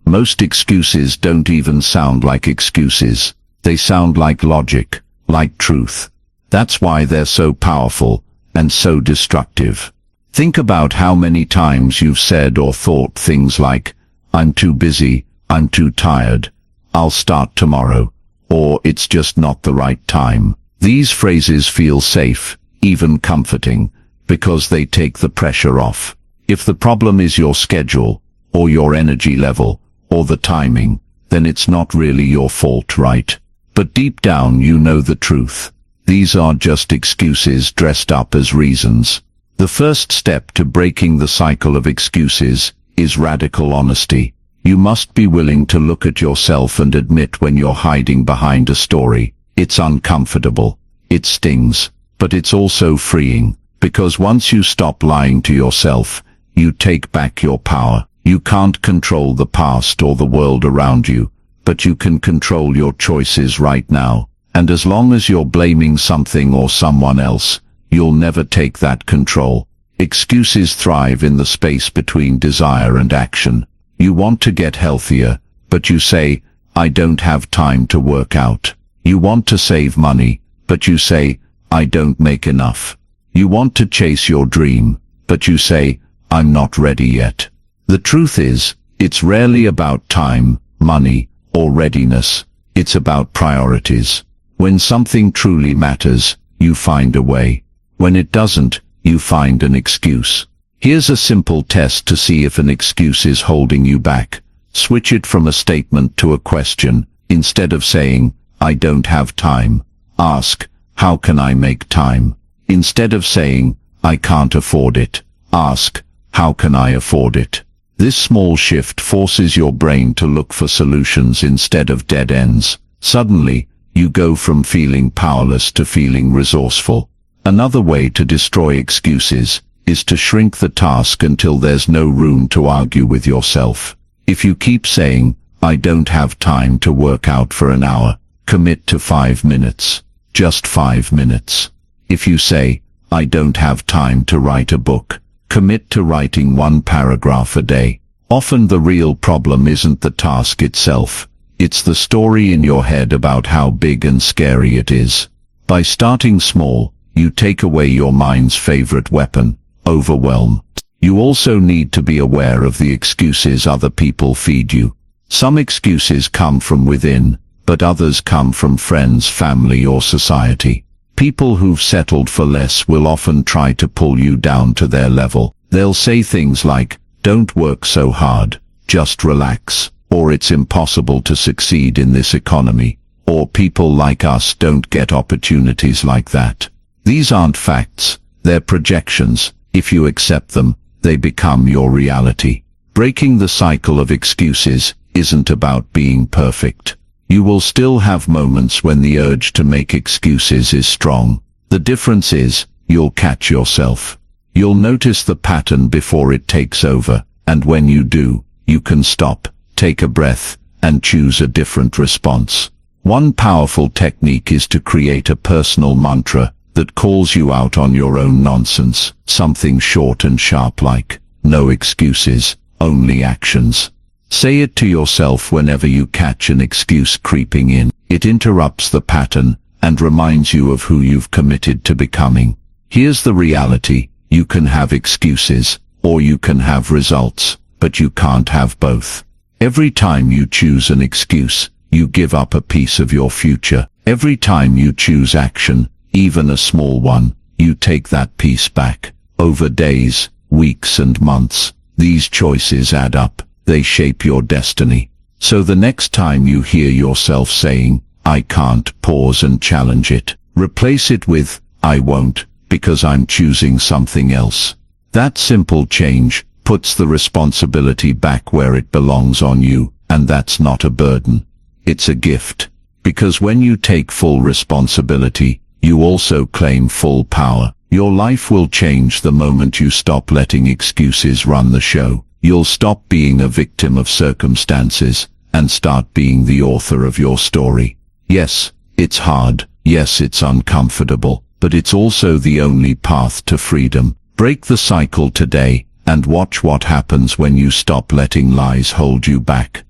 S1: Most excuses don't even sound like excuses. They sound like logic, like truth. That's why they're so powerful and so destructive. Think about how many times you've said or thought things like, I'm too busy, I'm too tired, I'll start tomorrow, or it's just not the right time. These phrases feel safe, even comforting, because they take the pressure off. If the problem is your schedule, or your energy level, or the timing, then it's not really your fault, right? But deep down you know the truth. These are just excuses dressed up as reasons. The first step to breaking the cycle of excuses is radical honesty. You must be willing to look at yourself and admit when you're hiding behind a story. It's uncomfortable. It stings. But it's also freeing, because once you stop lying to yourself, you take back your power. You can't control the past or the world around you, but you can control your choices right now. And as long as you're blaming something or someone else, you'll never take that control. Excuses thrive in the space between desire and action. You want to get healthier, but you say, I don't have time to work out. You want to save money, but you say, I don't make enough. You want to chase your dream, but you say, I'm not ready yet. The truth is, it's rarely about time, money, or readiness. It's about priorities. When something truly matters, you find a way. When it doesn't, you find an excuse. Here's a simple test to see if an excuse is holding you back. Switch it from a statement to a question. Instead of saying, "I don't have time," ask, "How can I make time?" Instead of saying, "I can't afford it," ask, "How can I afford it?" This small shift forces your brain to look for solutions instead of dead ends. Suddenly, you go from feeling powerless to feeling resourceful. Another way to destroy excuses is to shrink the task until there's no room to argue with yourself. If you keep saying, "I don't have time to work out for an hour," commit to 5 minutes. Just 5 minutes. If you say, "I don't have time to write a book," commit to writing 1 paragraph a day. Often the real problem isn't the task itself. It's the story in your head about how big and scary it is. By starting small, you take away your mind's favorite weapon, overwhelm. You also need to be aware of the excuses other people feed you. Some excuses come from within, but others come from friends, family, or society. People who've settled for less will often try to pull you down to their level. They'll say things like, "Don't work so hard, just relax," or "It's impossible to succeed in this economy," or "People like us don't get opportunities like that." These aren't facts, they're projections. If you accept them, they become your reality. Breaking the cycle of excuses isn't about being perfect. You will still have moments when the urge to make excuses is strong. The difference is, you'll catch yourself. You'll notice the pattern before it takes over, and when you do, you can stop, take a breath, and choose a different response. One powerful technique is to create a personal mantra that calls you out on your own nonsense, something short and sharp like, "No excuses, only actions." Say it to yourself whenever you catch an excuse creeping in. It interrupts the pattern and reminds you of who you've committed to becoming. Here's the reality: you can have excuses, or you can have results, but you can't have both. Every time you choose an excuse, you give up a piece of your future. Every time you choose action, even a small one, you take that piece back. Over days, weeks and months, these choices add up. They shape your destiny. So the next time you hear yourself saying, "I can't," pause and challenge it. Replace it with, "I won't, because I'm choosing something else." That simple change puts the responsibility back where it belongs on you, and that's not a burden. It's a gift. Because when you take full responsibility, you also claim full power. Your life will change the moment you stop letting excuses run the show. You'll stop being a victim of circumstances and start being the author of your story. Yes, it's hard. Yes, it's uncomfortable, but it's also the only path to freedom. Break the cycle today and watch what happens when you stop letting lies hold you back.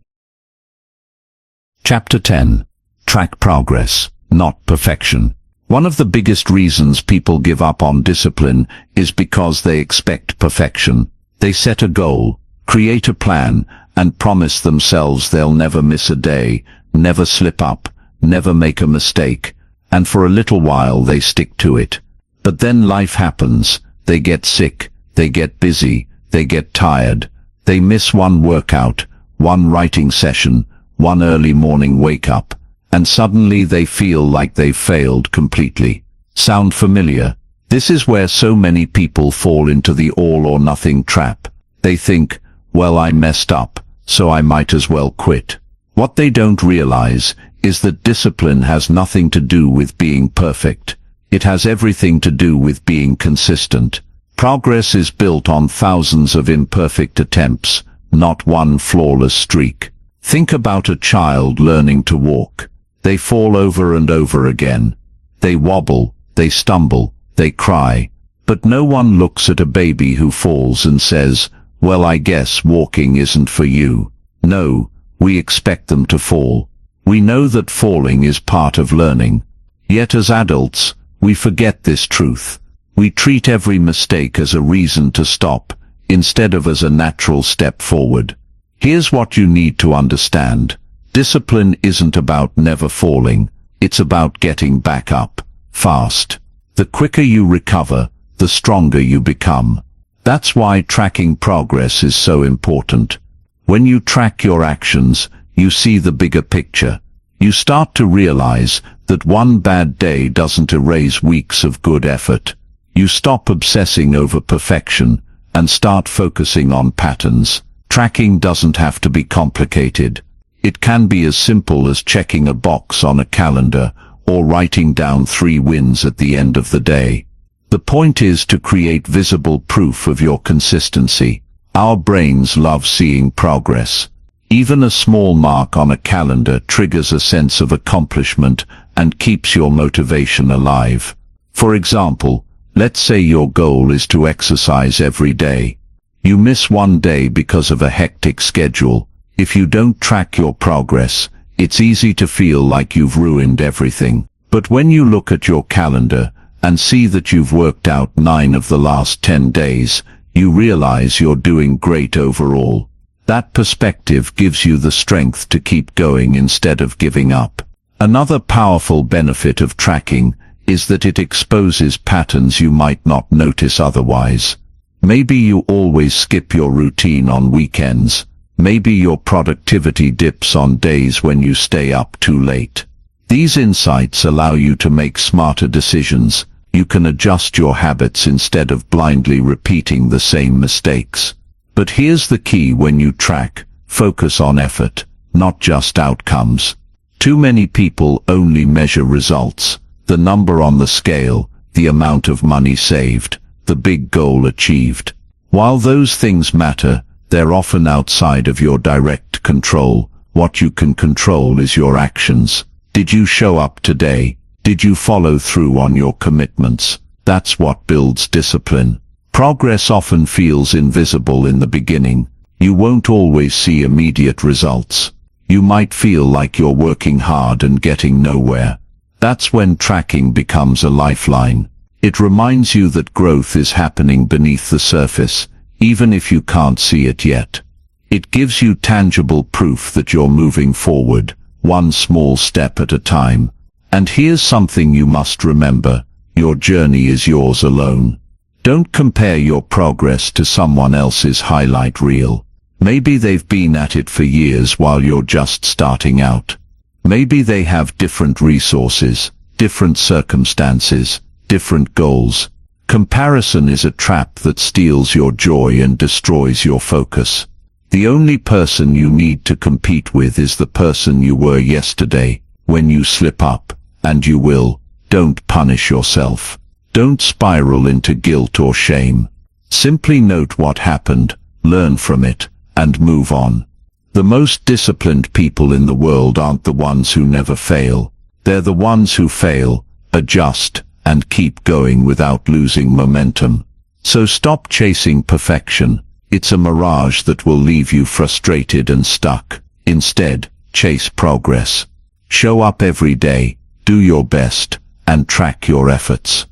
S1: Chapter 10. Track progress, not perfection. One of the biggest reasons people give up on discipline is because they expect perfection. They set a goal, create a plan, and promise themselves they'll never miss a day, never slip up, never make a mistake, and for a little while they stick to it. But then life happens. They get sick, they get busy, they get tired, they miss one workout, one writing session, one early morning wake-up, and suddenly they feel like they've failed completely. Sound familiar? This is where so many people fall into the all-or-nothing trap. They think, "Well, I messed up, so I might as well quit." What they don't realize is that discipline has nothing to do with being perfect. It has everything to do with being consistent. Progress is built on thousands of imperfect attempts, not one flawless streak. Think about a child learning to walk. They fall over and over again. They wobble, they stumble, they cry. But no one looks at a baby who falls and says, "Well, I guess walking isn't for you." No, we expect them to fall. We know that falling is part of learning. Yet as adults, we forget this truth. We treat every mistake as a reason to stop, instead of as a natural step forward. Here's what you need to understand. Discipline isn't about never falling. It's about getting back up, fast. The quicker you recover, the stronger you become. That's why tracking progress is so important. When you track your actions, you see the bigger picture. You start to realize that one bad day doesn't erase weeks of good effort. You stop obsessing over perfection and start focusing on patterns. Tracking doesn't have to be complicated. It can be as simple as checking a box on a calendar or writing down 3 wins at the end of the day. The point is to create visible proof of your consistency. Our brains love seeing progress. Even a small mark on a calendar triggers a sense of accomplishment and keeps your motivation alive. For example, let's say your goal is to exercise every day. You miss one day because of a hectic schedule. If you don't track your progress, it's easy to feel like you've ruined everything. But when you look at your calendar and see that you've worked out 9 of the last 10 days, you realize you're doing great overall. That perspective gives you the strength to keep going instead of giving up. Another powerful benefit of tracking is that it exposes patterns you might not notice otherwise. Maybe you always skip your routine on weekends. Maybe your productivity dips on days when you stay up too late. These insights allow you to make smarter decisions. You can adjust your habits instead of blindly repeating the same mistakes. But here's the key: when you track, focus on effort, not just outcomes. Too many people only measure results, the number on the scale, the amount of money saved, the big goal achieved. While those things matter, they're often outside of your direct control. What you can control is your actions. Did you show up today? Did you follow through on your commitments? That's what builds discipline. Progress often feels invisible in the beginning. You won't always see immediate results. You might feel like you're working hard and getting nowhere. That's when tracking becomes a lifeline. It reminds you that growth is happening beneath the surface, even if you can't see it yet. It gives you tangible proof that you're moving forward, one small step at a time. And here's something you must remember: your journey is yours alone. Don't compare your progress to someone else's highlight reel. Maybe they've been at it for years while you're just starting out. Maybe they have different resources, different circumstances, different goals. Comparison is a trap that steals your joy and destroys your focus. The only person you need to compete with is the person you were yesterday. When you slip up, and you will, don't punish yourself. Don't spiral into guilt or shame. Simply note what happened, learn from it, and move on. The most disciplined people in the world aren't the ones who never fail. They're the ones who fail, adjust, and keep going without losing momentum. So stop chasing perfection. It's a mirage that will leave you frustrated and stuck. Instead, chase progress. Show up every day, do your best, and track your efforts.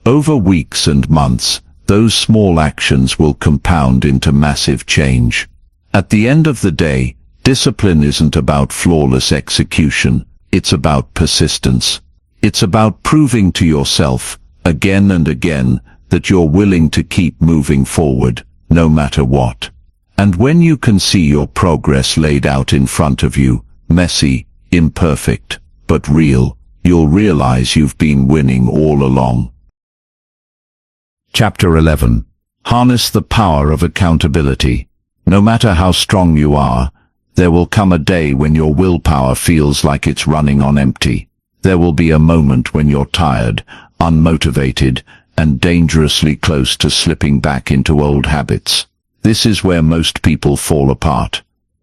S1: Over weeks and months, those small actions will compound into massive change. At the end of the day, discipline isn't about flawless execution, it's about persistence. It's about proving to yourself, again and again, that you're willing to keep moving forward, no matter what. And when you can see your progress laid out in front of you, messy, imperfect, but real, you'll realize you've been winning all along. Chapter 11. Harness the power of accountability. No matter how strong you are, there will come a day when your willpower feels like it's running on empty. There will be a moment when you're tired, unmotivated, and dangerously close to slipping back into old habits. This is where most people fall apart.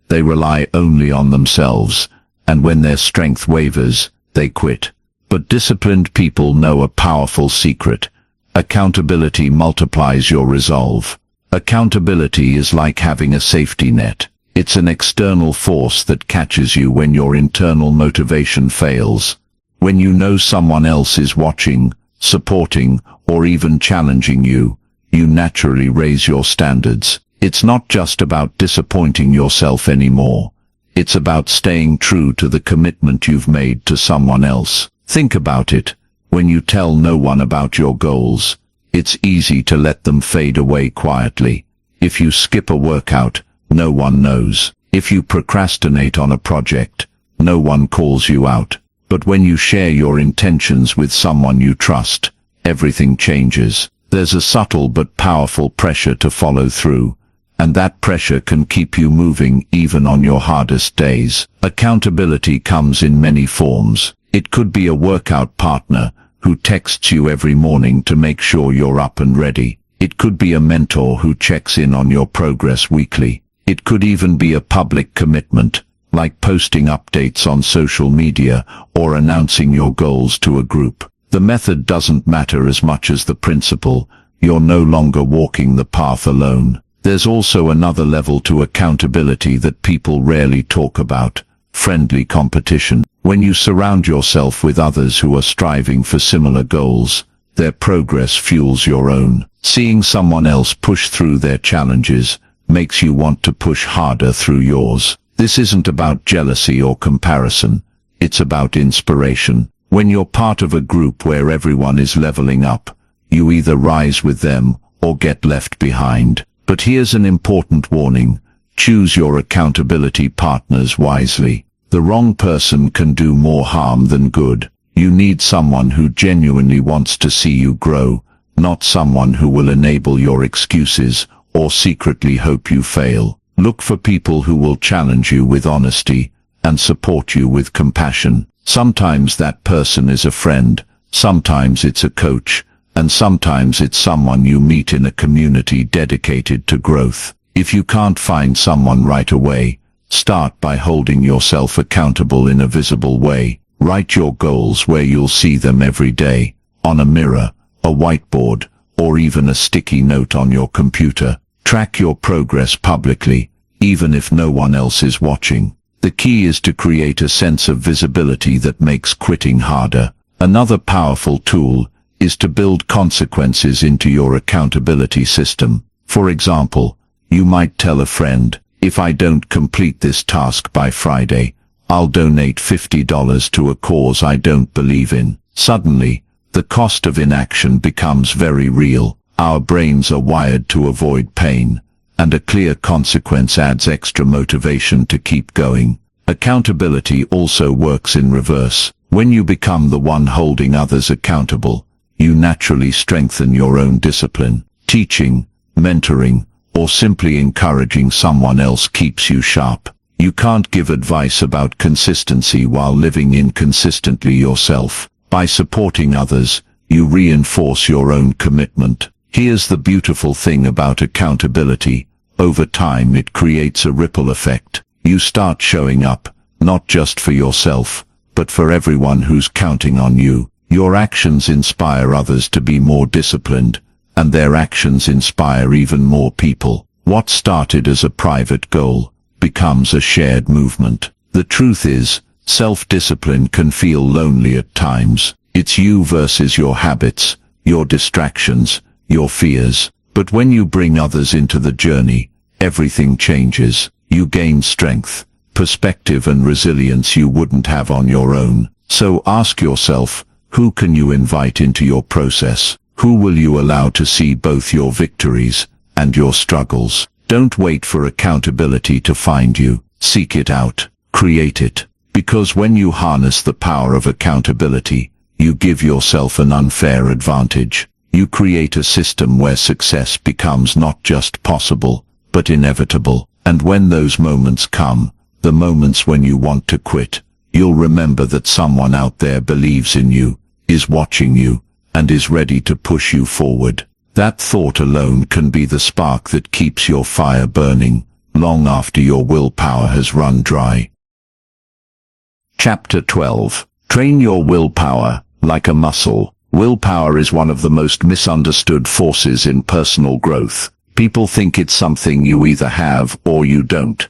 S1: They rely only on themselves, and when their strength wavers, they quit. But disciplined people know a powerful secret. Accountability multiplies your resolve. Accountability is like having a safety net. It's an external force that catches you when your internal motivation fails. When you know someone else is watching, supporting, or even challenging you, you naturally raise your standards. It's not just about disappointing yourself anymore. It's about staying true to the commitment you've made to someone else. Think about it. When you tell no one about your goals, it's easy to let them fade away quietly. If you skip a workout, no one knows. If you procrastinate on a project, no one calls you out. But when you share your intentions with someone you trust, everything changes. There's a subtle but powerful pressure to follow through, and that pressure can keep you moving even on your hardest days. Accountability comes in many forms. It could be a workout partner who texts you every morning to make sure you're up and ready. It could be a mentor who checks in on your progress weekly. It could even be a public commitment, like posting updates on social media or announcing your goals to a group. The method doesn't matter as much as the principle. You're no longer walking the path alone. There's also another level to accountability that people rarely talk about: friendly competition. When you surround yourself with others who are striving for similar goals, their progress fuels your own. Seeing someone else push through their challenges makes you want to push harder through yours. This isn't about jealousy or comparison. It's about inspiration. When you're part of a group where everyone is leveling up, you either rise with them or get left behind. But here's an important warning: choose your accountability partners wisely. The wrong person can do more harm than good. You need someone who genuinely wants to see you grow, not someone who will enable your excuses or secretly hope you fail. Look for people who will challenge you with honesty and support you with compassion. Sometimes that person is a friend, sometimes it's a coach, and sometimes it's someone you meet in a community dedicated to growth. If you can't find someone right away, start by holding yourself accountable in a visible way. Write your goals where you'll see them every day, on a mirror, a whiteboard, or even a sticky note on your computer. Track your progress publicly, even if no one else is watching. The key is to create a sense of visibility that makes quitting harder. Another powerful tool is to build consequences into your accountability system. For example, you might tell a friend, "If I don't complete this task by Friday, I'll donate $50 to a cause I don't believe in." Suddenly, the cost of inaction becomes very real. Our brains are wired to avoid pain, and a clear consequence adds extra motivation to keep going. Accountability also works in reverse. When you become the one holding others accountable, you naturally strengthen your own discipline. Teaching, mentoring, or simply encouraging someone else keeps you sharp. You can't give advice about consistency while living inconsistently yourself. By supporting others, you reinforce your own commitment. Here's the beautiful thing about accountability: over time it creates a ripple effect. You start showing up, not just for yourself, but for everyone who's counting on you. Your actions inspire others to be more disciplined, and their actions inspire even more people. What started as a private goal becomes a shared movement. The truth is, self-discipline can feel lonely at times. It's you versus your habits, your distractions, your fears. But when you bring others into the journey, everything changes. You gain strength, perspective and resilience you wouldn't have on your own. So ask yourself, who can you invite into your process? Who will you allow to see both your victories and your struggles? Don't wait for accountability to find you. Seek it out. Create it. Because when you harness the power of accountability, you give yourself an unfair advantage. You create a system where success becomes not just possible, but inevitable. And when those moments come, the moments when you want to quit, you'll remember that someone out there believes in you, is watching you, and is ready to push you forward. That thought alone can be the spark that keeps your fire burning, long after your willpower has run dry. Chapter 12. Train your willpower like a muscle. Willpower is one of the most misunderstood forces in personal growth. People think it's something you either have or you don't.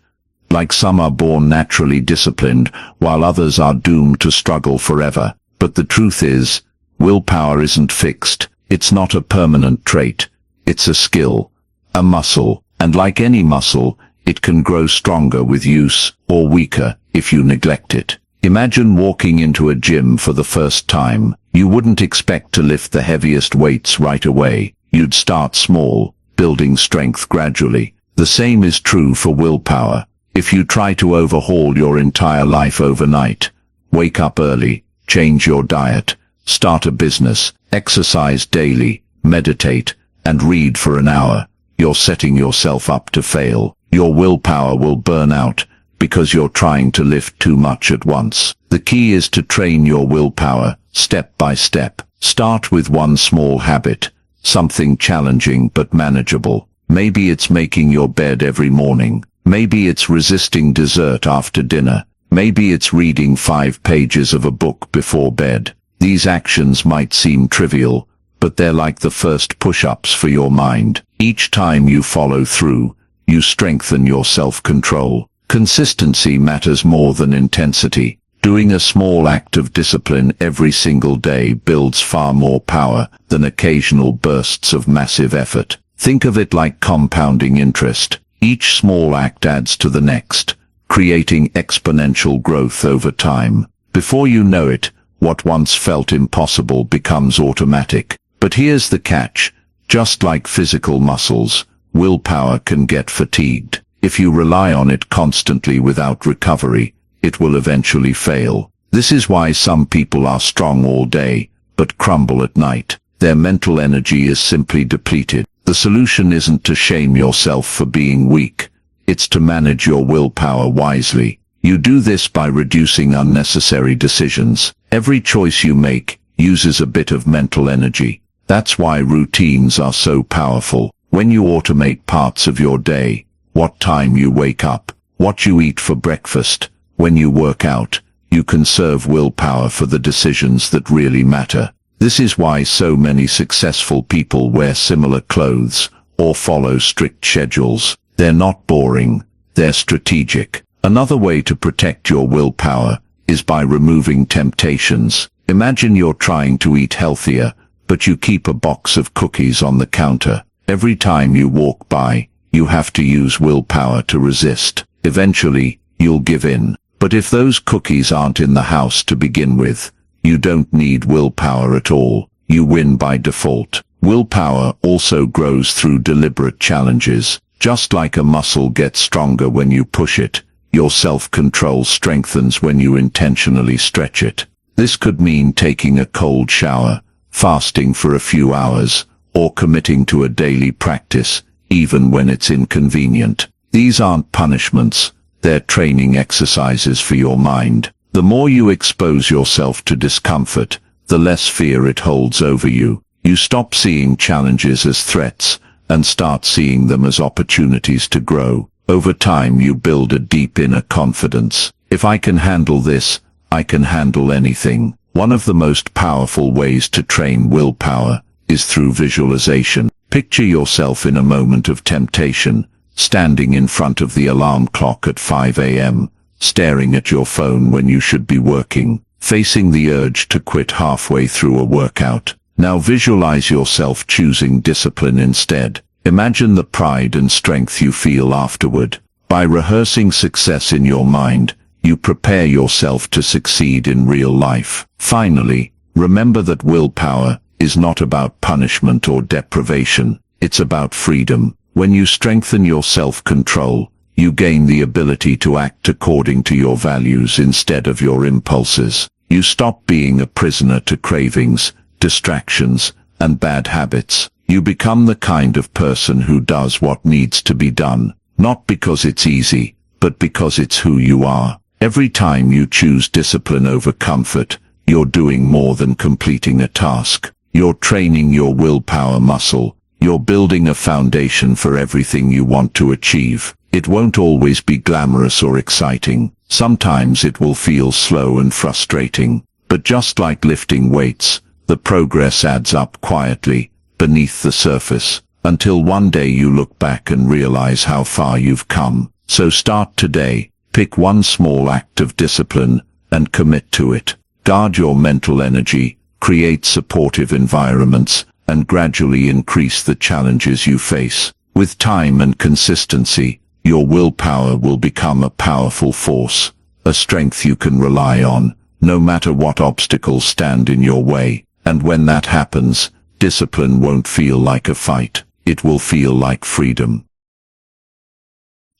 S1: Like some are born naturally disciplined, while others are doomed to struggle forever. But the truth is, willpower isn't fixed. It's not a permanent trait. It's a skill, a muscle. And like any muscle, It can grow stronger with use, or weaker if you neglect it. Imagine walking into a gym for the first time. You wouldn't expect to lift the heaviest weights right away. You'd start small, building strength gradually. The same is true for willpower. If you try to overhaul your entire life overnight, wake up early, change your diet, start a business, exercise daily, meditate, and read for an hour, you're setting yourself up to fail. Your willpower will burn out because you're trying to lift too much at once. The key is to train your willpower step by step. Start with one small habit, something challenging but manageable. Maybe it's making your bed every morning. Maybe it's resisting dessert after dinner. Maybe it's reading 5 pages of a book before bed. These actions might seem trivial, but they're like the first push-ups for your mind. Each time you follow through, you strengthen your self-control. Consistency matters more than intensity. Doing a small act of discipline every single day builds far more power than occasional bursts of massive effort. Think of it like compounding interest. Each small act adds to the next, creating exponential growth over time. Before you know it, what once felt impossible becomes automatic. But here's the catch. Just like physical muscles, willpower can get fatigued. If you rely on it constantly without recovery, it will eventually fail. This is why some people are strong all day, but crumble at night. Their mental energy is simply depleted. The solution isn't to shame yourself for being weak. It's to manage your willpower wisely. You do this by reducing unnecessary decisions. Every choice you make uses a bit of mental energy. That's why routines are so powerful. When you automate parts of your day, what time you wake up, what you eat for breakfast, when you work out, you conserve willpower for the decisions that really matter. This is why so many successful people wear similar clothes or follow strict schedules. They're not boring, they're strategic. Another way to protect your willpower is by removing temptations. Imagine you're trying to eat healthier, but you keep a box of cookies on the counter. Every time you walk by, you have to use willpower to resist. Eventually, you'll give in. But if those cookies aren't in the house to begin with, you don't need willpower at all. You win by default. Willpower also grows through deliberate challenges. Just like a muscle gets stronger when you push it, your self-control strengthens when you intentionally stretch it. This could mean taking a cold shower, fasting for a few hours, or committing to a daily practice, even when it's inconvenient. These aren't punishments, they're training exercises for your mind. The more you expose yourself to discomfort, the less fear it holds over you. You stop seeing challenges as threats, and start seeing them as opportunities to grow. Over time you build a deep inner confidence. If I can handle this, I can handle anything. One of the most powerful ways to train willpower is through visualization. Picture yourself in a moment of temptation, standing in front of the alarm clock at 5 a.m., staring at your phone when you should be working, facing the urge to quit halfway through a workout. Now visualize yourself choosing discipline instead. Imagine the pride and strength you feel afterward. By rehearsing success in your mind, you prepare yourself to succeed in real life. Finally, remember that willpower is not about punishment or deprivation. It's about freedom. When you strengthen your self-control, you gain the ability to act according to your values instead of your impulses. You stop being a prisoner to cravings, distractions, and bad habits. You become the kind of person who does what needs to be done, not because it's easy, but because it's who you are. Every time you choose discipline over comfort, you're doing more than completing a task. You're training your willpower muscle. You're building a foundation for everything you want to achieve. It won't always be glamorous or exciting. Sometimes it will feel slow and frustrating. But just like lifting weights, the progress adds up quietly, beneath the surface, until one day you look back and realize how far you've come. So start today. Pick one small act of discipline and commit to it. Guard your mental energy, create supportive environments, and gradually increase the challenges you face. With time and consistency, your willpower will become a powerful force, a strength you can rely on, no matter what obstacles stand in your way. And when that happens, discipline won't feel like a fight. It will feel like freedom.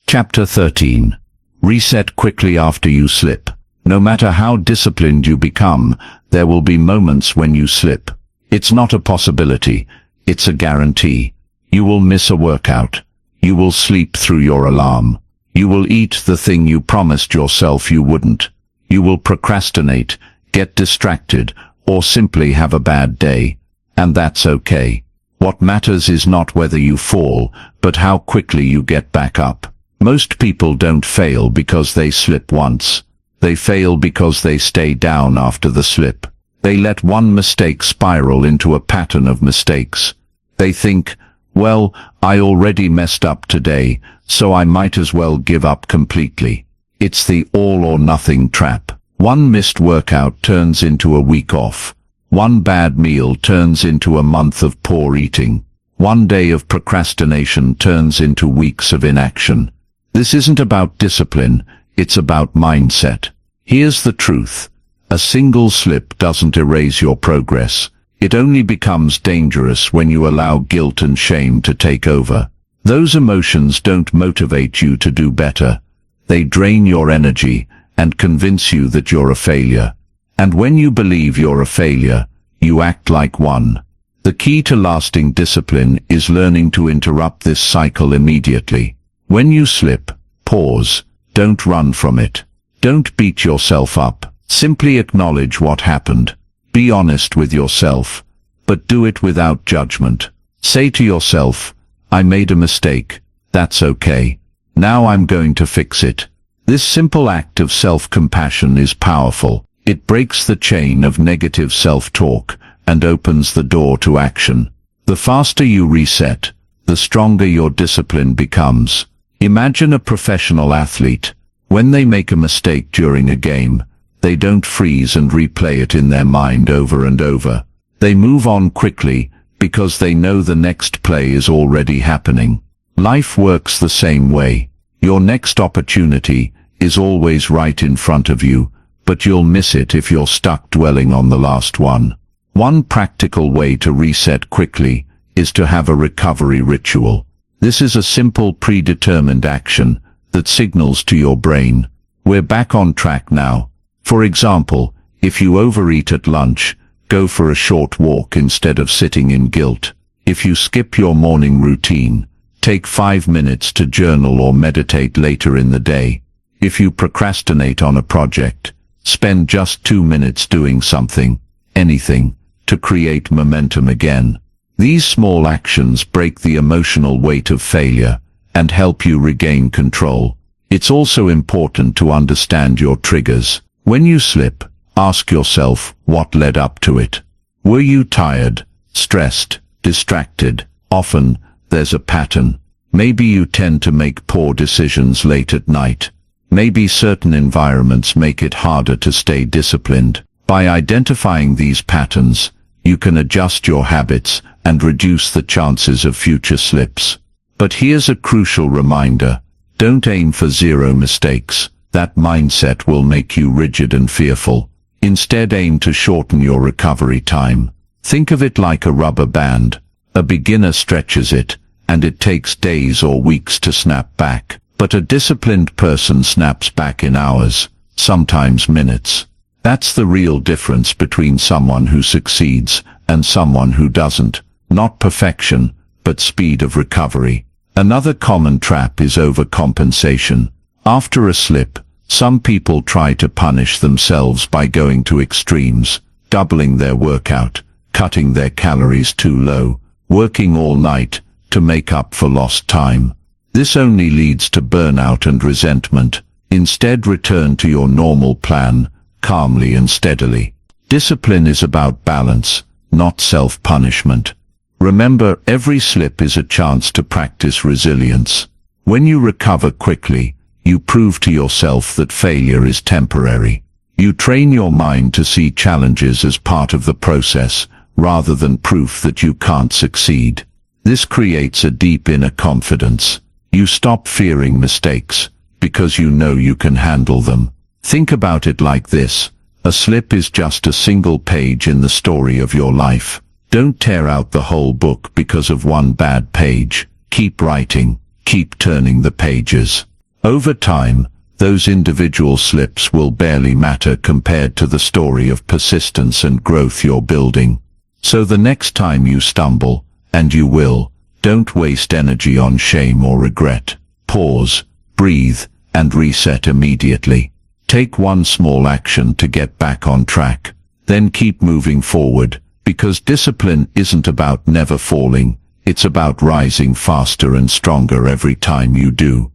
S1: Chapter 13. Reset quickly after you slip. No matter how disciplined you become, there will be moments when you slip. It's not a possibility, it's a guarantee. You will miss a workout. You will sleep through your alarm. You will eat the thing you promised yourself you wouldn't. You will procrastinate, get distracted, or simply have a bad day. And that's okay. What matters is not whether you fall, but how quickly you get back up. Most people don't fail because they slip once. They fail because they stay down after the slip. They let one mistake spiral into a pattern of mistakes. They think, well, I already messed up today, so I might as well give up completely. It's the all or nothing trap. One missed workout turns into a week off. One bad meal turns into a month of poor eating. One day of procrastination turns into weeks of inaction. This isn't about discipline, it's about mindset. Here's the truth. A single slip doesn't erase your progress. It only becomes dangerous when you allow guilt and shame to take over. Those emotions don't motivate you to do better. They drain your energy and convince you that you're a failure. And when you believe you're a failure, you act like one. The key to lasting discipline is learning to interrupt this cycle immediately. When you slip, pause. Don't run from it. Don't beat yourself up. Simply acknowledge what happened. Be honest with yourself, but do it without judgment. Say to yourself, I made a mistake. That's okay. Now I'm going to fix it. This simple act of self-compassion is powerful. It breaks the chain of negative self-talk and opens the door to action. The faster you reset, the stronger your discipline becomes. Imagine a professional athlete. When they make a mistake during a game, they don't freeze and replay it in their mind over and over. They move on quickly because they know the next play is already happening. Life works the same way. Your next opportunity is always right in front of you, but you'll miss it if you're stuck dwelling on the last one. One practical way to reset quickly is to have a recovery ritual. This is a simple predetermined action that signals to your brain, we're back on track now. For example, if you overeat at lunch, go for a short walk instead of sitting in guilt. If you skip your morning routine, take 5 minutes to journal or meditate later in the day. If you procrastinate on a project, spend just 2 minutes doing something, anything, to create momentum again. These small actions break the emotional weight of failure and help you regain control. It's also important to understand your triggers. When you slip, ask yourself what led up to it. Were you tired, stressed, distracted? Often, there's a pattern. Maybe you tend to make poor decisions late at night. Maybe certain environments make it harder to stay disciplined. By identifying these patterns, you can adjust your habits and reduce the chances of future slips. But here's a crucial reminder. Don't aim for 0 mistakes. That mindset will make you rigid and fearful. Instead, aim to shorten your recovery time. Think of it like a rubber band. A beginner stretches it, and it takes days or weeks to snap back. But a disciplined person snaps back in hours, sometimes minutes. That's the real difference between someone who succeeds and someone who doesn't. Not perfection, but speed of recovery. Another common trap is overcompensation. After a slip, some people try to punish themselves by going to extremes, doubling their workout, cutting their calories too low, working all night to make up for lost time. This only leads to burnout and resentment. Instead, return to your normal plan, calmly and steadily. Discipline is about balance, not self-punishment. Remember, every slip is a chance to practice resilience. When you recover quickly, you prove to yourself that failure is temporary. You train your mind to see challenges as part of the process, rather than proof that you can't succeed. This creates a deep inner confidence. You stop fearing mistakes, because you know you can handle them. Think about it like this. A slip is just a single page in the story of your life. Don't tear out the whole book because of one bad page. Keep writing, keep turning the pages. Over time, those individual slips will barely matter compared to the story of persistence and growth you're building. So the next time you stumble, and you will, don't waste energy on shame or regret. Pause, breathe, and reset immediately. Take one small action to get back on track. Then keep moving forward, because discipline isn't about never falling, it's about rising faster and stronger every time you do.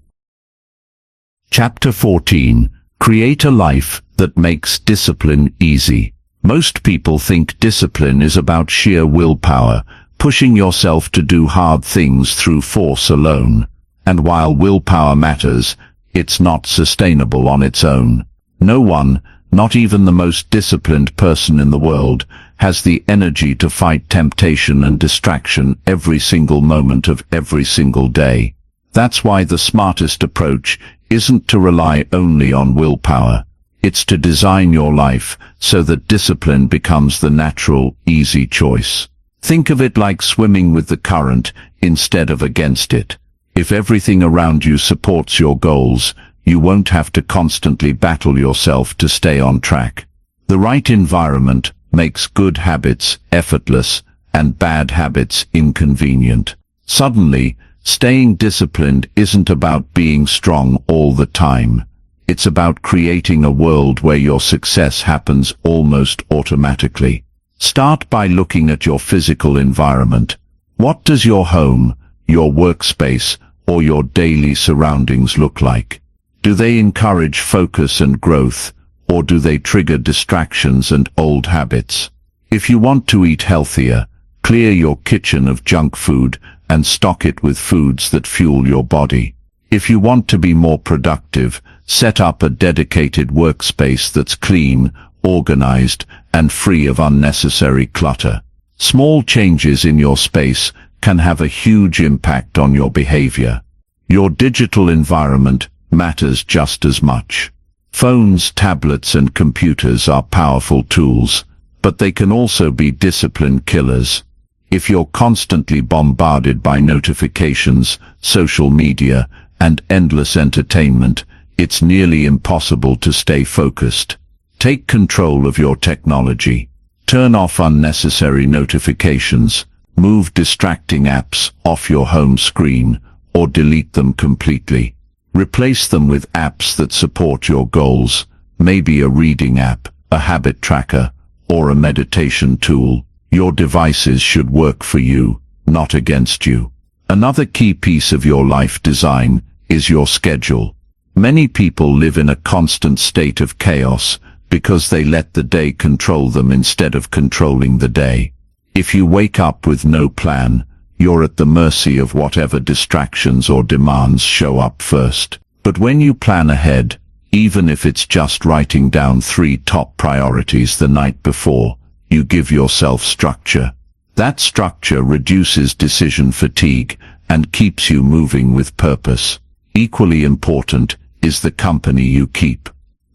S1: Chapter 14. Create a life that makes discipline easy. Most people think discipline is about sheer willpower, pushing yourself to do hard things through force alone. And while willpower matters, it's not sustainable on its own. No one, not even the most disciplined person in the world, has the energy to fight temptation and distraction every single moment of every single day. That's why the smartest approach isn't to rely only on willpower. It's to design your life so that discipline becomes the natural, easy choice. Think of it like swimming with the current instead of against it. If everything around you supports your goals, you won't have to constantly battle yourself to stay on track. The right environment makes good habits effortless and bad habits inconvenient. Suddenly, staying disciplined isn't about being strong all the time. It's about creating a world where your success happens almost automatically. Start by looking at your physical environment. What does your home, your workspace, or your daily surroundings look like? Do they encourage focus and growth, or do they trigger distractions and old habits? If you want to eat healthier, clear your kitchen of junk food and stock it with foods that fuel your body. If you want to be more productive, set up a dedicated workspace that's clean, organized, and free of unnecessary clutter. Small changes in your space can have a huge impact on your behavior. Your digital environment matters just as much. Phones, tablets, and computers are powerful tools, but they can also be discipline killers. If you're constantly bombarded by notifications, social media, and endless entertainment, it's nearly impossible to stay focused. Take control of your technology. Turn off unnecessary notifications, move distracting apps off your home screen, or delete them completely. Replace them with apps that support your goals, maybe a reading app, a habit tracker, or a meditation tool. Your devices should work for you, not against you. Another key piece of your life design is your schedule. Many people live in a constant state of chaos because they let the day control them instead of controlling the day. If you wake up with no plan, you're at the mercy of whatever distractions or demands show up first. But when you plan ahead, even if it's just writing down 3 top priorities the night before, you give yourself structure. That structure reduces decision fatigue and keeps you moving with purpose. Equally important is the company you keep.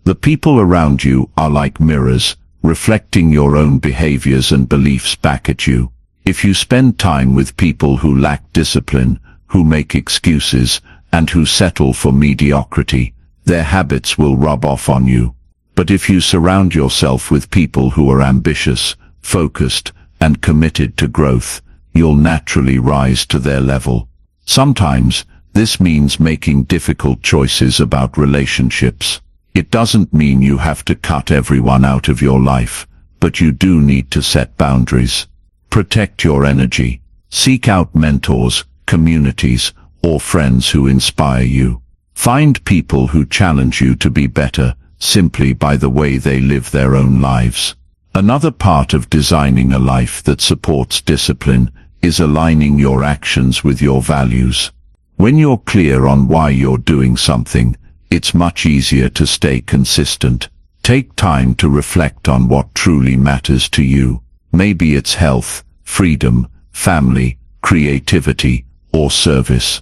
S1: The people around you are like mirrors, reflecting your own behaviors and beliefs back at you. If you spend time with people who lack discipline, who make excuses, and who settle for mediocrity, their habits will rub off on you. But if you surround yourself with people who are ambitious, focused, and committed to growth, you'll naturally rise to their level. Sometimes, this means making difficult choices about relationships. It doesn't mean you have to cut everyone out of your life, but you do need to set boundaries. Protect your energy. Seek out mentors, communities, or friends who inspire you. Find people who challenge you to be better, simply by the way they live their own lives. Another part of designing a life that supports discipline is aligning your actions with your values. When you're clear on why you're doing something, it's much easier to stay consistent. Take time to reflect on what truly matters to you. Maybe it's health, freedom, family, creativity, or service.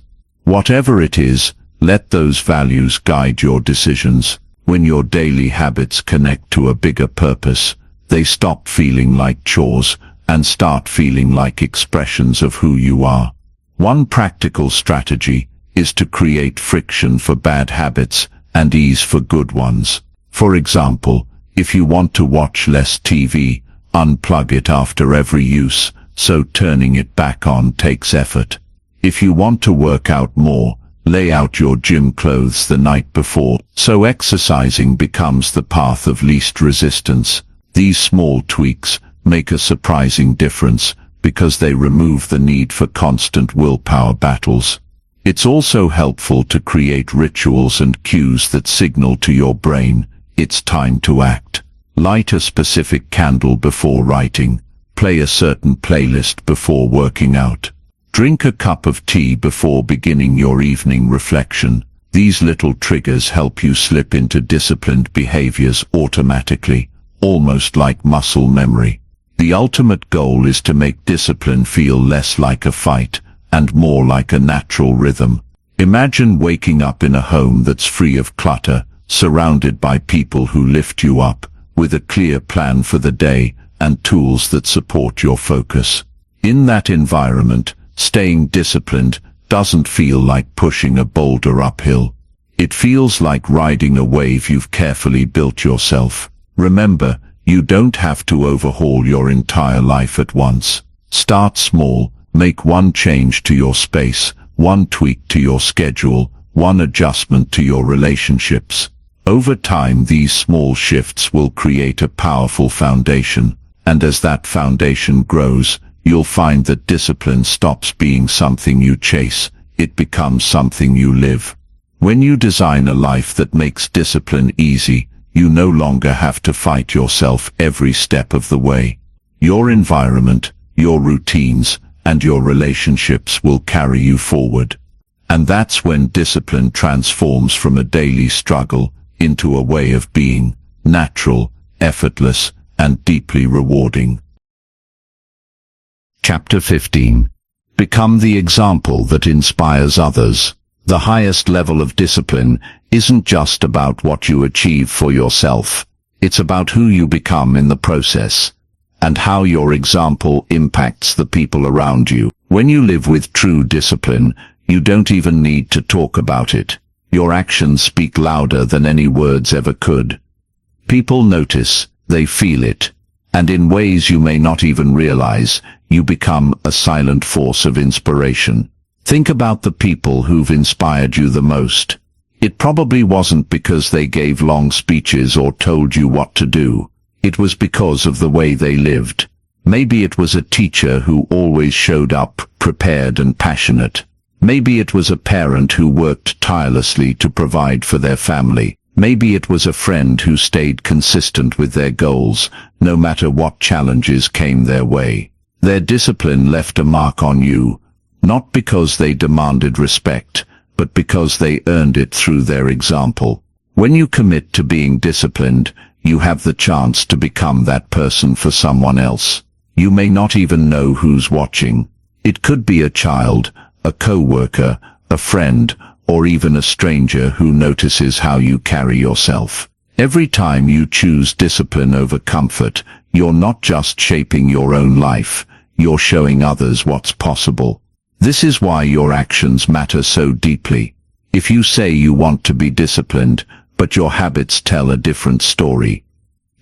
S1: Whatever it is, let those values guide your decisions. When your daily habits connect to a bigger purpose, they stop feeling like chores and start feeling like expressions of who you are. One practical strategy is to create friction for bad habits and ease for good ones. For example, if you want to watch less TV, unplug it after every use, so turning it back on takes effort. If you want to work out more, lay out your gym clothes the night before, so exercising becomes the path of least resistance. These small tweaks make a surprising difference because they remove the need for constant willpower battles. It's also helpful to create rituals and cues that signal to your brain it's time to act. Light a specific candle before writing. Play a certain playlist before working out. Drink a cup of tea before beginning your evening reflection. These little triggers help you slip into disciplined behaviors automatically, almost like muscle memory. The ultimate goal is to make discipline feel less like a fight and more like a natural rhythm. Imagine waking up in a home that's free of clutter, surrounded by people who lift you up, with a clear plan for the day and tools that support your focus. In that environment, staying disciplined doesn't feel like pushing a boulder uphill. It feels like riding a wave you've carefully built yourself. Remember, you don't have to overhaul your entire life at once. Start small, make one change to your space, one tweak to your schedule, one adjustment to your relationships. Over time, these small shifts will create a powerful foundation, and as that foundation grows, you'll find that discipline stops being something you chase, it becomes something you live. When you design a life that makes discipline easy, you no longer have to fight yourself every step of the way. Your environment, your routines, and your relationships will carry you forward. And that's when discipline transforms from a daily struggle into a way of being, natural, effortless, and deeply rewarding. Chapter 15. Become the example that inspires others. The highest level of discipline isn't just about what you achieve for yourself. It's about who you become in the process, and how your example impacts the people around you. When you live with true discipline, you don't even need to talk about it. Your actions speak louder than any words ever could. People notice, they feel it, and in ways you may not even realize, you become a silent force of inspiration. Think about the people who've inspired you the most. It probably wasn't because they gave long speeches or told you what to do. It was because of the way they lived. Maybe it was a teacher who always showed up, prepared and passionate. Maybe it was a parent who worked tirelessly to provide for their family. Maybe it was a friend who stayed consistent with their goals, no matter what challenges came their way. Their discipline left a mark on you, not because they demanded respect, but because they earned it through their example. When you commit to being disciplined, you have the chance to become that person for someone else. You may not even know who's watching. It could be a child, a co-worker, a friend, or even a stranger who notices how you carry yourself. Every time you choose discipline over comfort, you're not just shaping your own life, you're showing others what's possible. This is why your actions matter so deeply. If you say you want to be disciplined, but your habits tell a different story,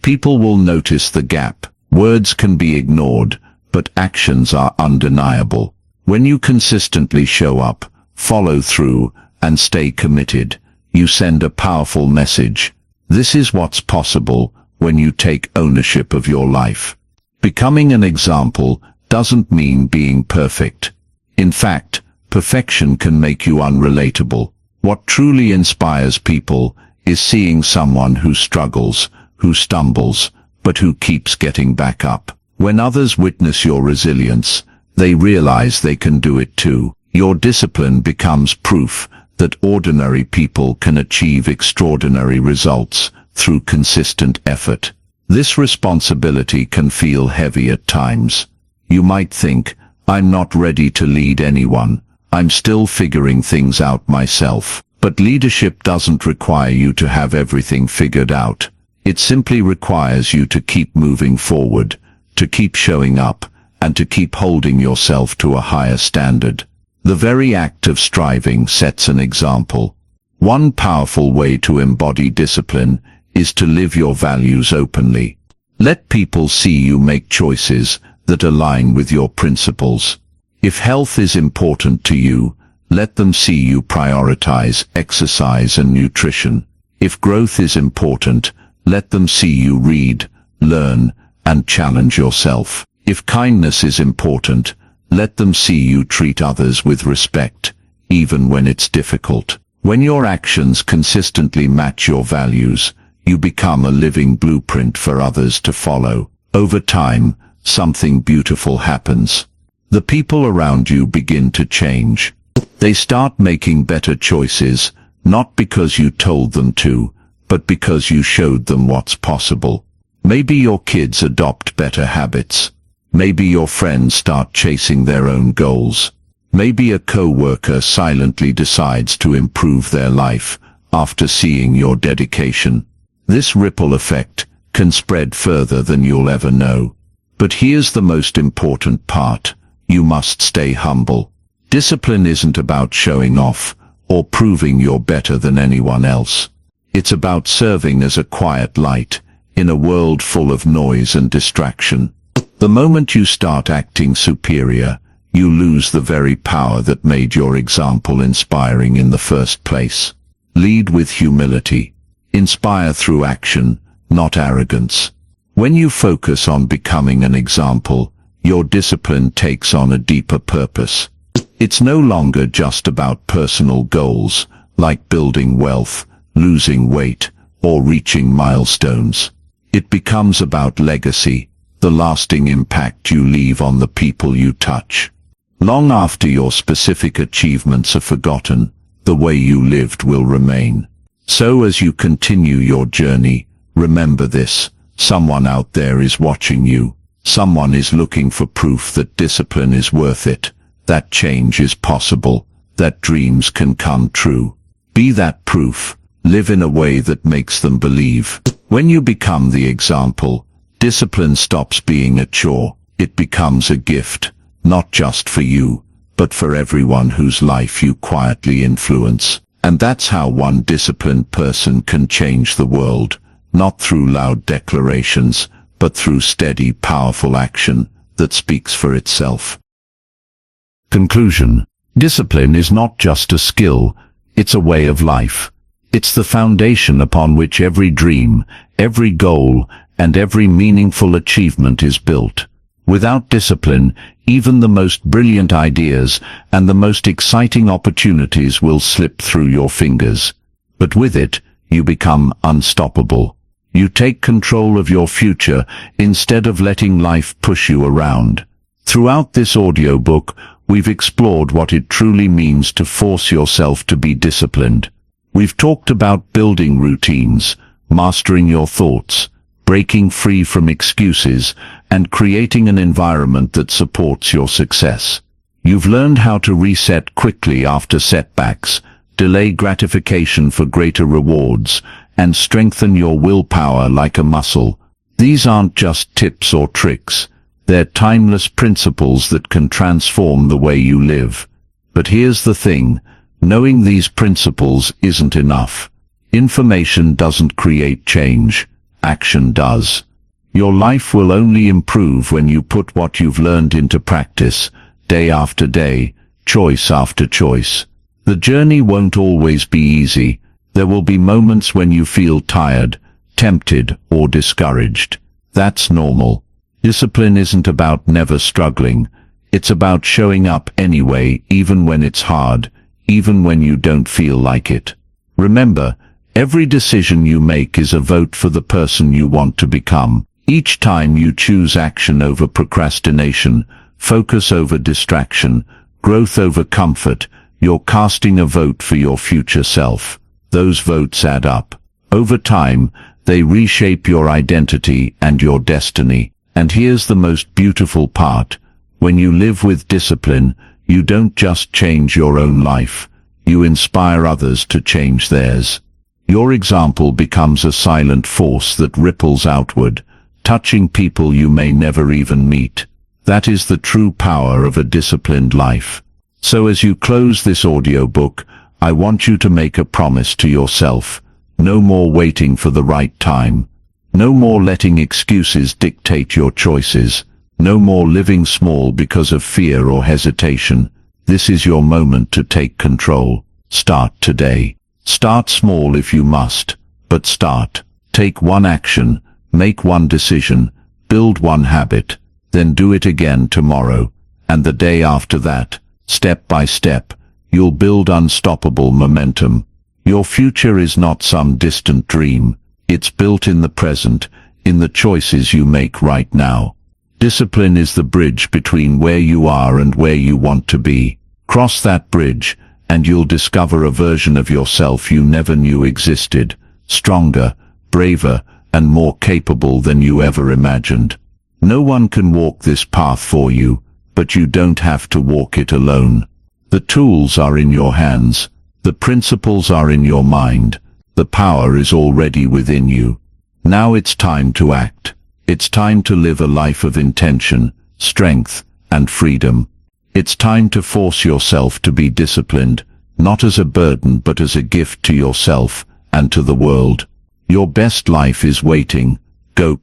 S1: people will notice the gap. Words can be ignored, but actions are undeniable. When you consistently show up, follow through, and stay committed, you send a powerful message. This is what's possible when you take ownership of your life. Becoming an example doesn't mean being perfect. In fact, perfection can make you unrelatable. What truly inspires people is seeing someone who struggles, who stumbles, but who keeps getting back up. When others witness your resilience, they realize they can do it too. Your discipline becomes proof that ordinary people can achieve extraordinary results through consistent effort. This responsibility can feel heavy at times. You might think, I'm not ready to lead anyone, I'm still figuring things out myself. But leadership doesn't require you to have everything figured out. It simply requires you to keep moving forward, to keep showing up, and to keep holding yourself to a higher standard. The very act of striving sets an example. One powerful way to embody discipline is to live your values openly. Let people see you make choices that align with your principles. If health is important to you, let them see you prioritize exercise and nutrition. If growth is important, let them see you read, learn, and challenge yourself. If kindness is important, let them see you treat others with respect, even when it's difficult. When your actions consistently match your values, you become a living blueprint for others to follow. Over time, something beautiful happens. The people around you begin to change. They start making better choices, not because you told them to, but because you showed them what's possible. Maybe your kids adopt better habits. Maybe your friends start chasing their own goals. Maybe a co-worker silently decides to improve their life after seeing your dedication. This ripple effect can spread further than you'll ever know. But here's the most important part. You must stay humble. Discipline isn't about showing off or proving you're better than anyone else. It's about serving as a quiet light in a world full of noise and distraction. The moment you start acting superior, you lose the very power that made your example inspiring in the first place. Lead with humility. Inspire through action, not arrogance. When you focus on becoming an example, your discipline takes on a deeper purpose. It's no longer just about personal goals, like building wealth, losing weight, or reaching milestones. It becomes about legacy, the lasting impact you leave on the people you touch. Long after your specific achievements are forgotten, the way you lived will remain. So as you continue your journey, remember this: someone out there is watching you. Someone is looking for proof that discipline is worth it, that change is possible, that dreams can come true. Be that proof. Live in a way that makes them believe. When you become the example, discipline stops being a chore. It becomes a gift, not just for you, but for everyone whose life you quietly influence. And that's how one disciplined person can change the world, not through loud declarations, but through steady, powerful action that speaks for itself. Conclusion. Discipline is not just a skill, it's a way of life. It's the foundation upon which every dream, every goal, and every meaningful achievement is built. Without discipline, even the most brilliant ideas and the most exciting opportunities will slip through your fingers. But with it, you become unstoppable. You take control of your future instead of letting life push you around. Throughout this audiobook, we've explored what it truly means to force yourself to be disciplined. We've talked about building routines, mastering your thoughts, breaking free from excuses, and creating an environment that supports your success. You've learned how to reset quickly after setbacks, delay gratification for greater rewards, and strengthen your willpower like a muscle. These aren't just tips or tricks. They're timeless principles that can transform the way you live. But here's the thing. Knowing these principles isn't enough. Information doesn't create change. Action does. Your life will only improve when you put what you've learned into practice, day after day, choice after choice. The journey won't always be easy. There will be moments when you feel tired, tempted, or discouraged. That's normal. Discipline isn't about never struggling. It's about showing up anyway, even when it's hard, even when you don't feel like it. Remember, every decision you make is a vote for the person you want to become. Each time you choose action over procrastination, focus over distraction, growth over comfort, you're casting a vote for your future self. Those votes add up. Over time, they reshape your identity and your destiny. And here's the most beautiful part. When you live with discipline, You don't just change your own life, you inspire others to change theirs. Your example becomes a silent force that ripples outward, touching people you may never even meet. That is the true power of a disciplined life. So as you close this audiobook, I want you to make a promise to yourself. No more waiting for the right time. No more letting excuses dictate your choices. No more living small because of fear or hesitation. This is your moment to take control. Start today. Start small if you must, but start. Take one action, make one decision, build one habit, then do it again tomorrow, and the day after that. Step by step, you'll build unstoppable momentum. Your future is not some distant dream. It's built in the present, in the choices you make right now. Discipline is the bridge between where you are and where you want to be. Cross that bridge, and you'll discover a version of yourself you never knew existed, stronger, braver, and more capable than you ever imagined. No one can walk this path for you, but you don't have to walk it alone. The tools are in your hands. The principles are in your mind. The power is already within you. Now it's time to act. It's time to live a life of intention, strength, and freedom. It's time to force yourself to be disciplined, not as a burden but as a gift to yourself and to the world. Your best life is waiting. Go.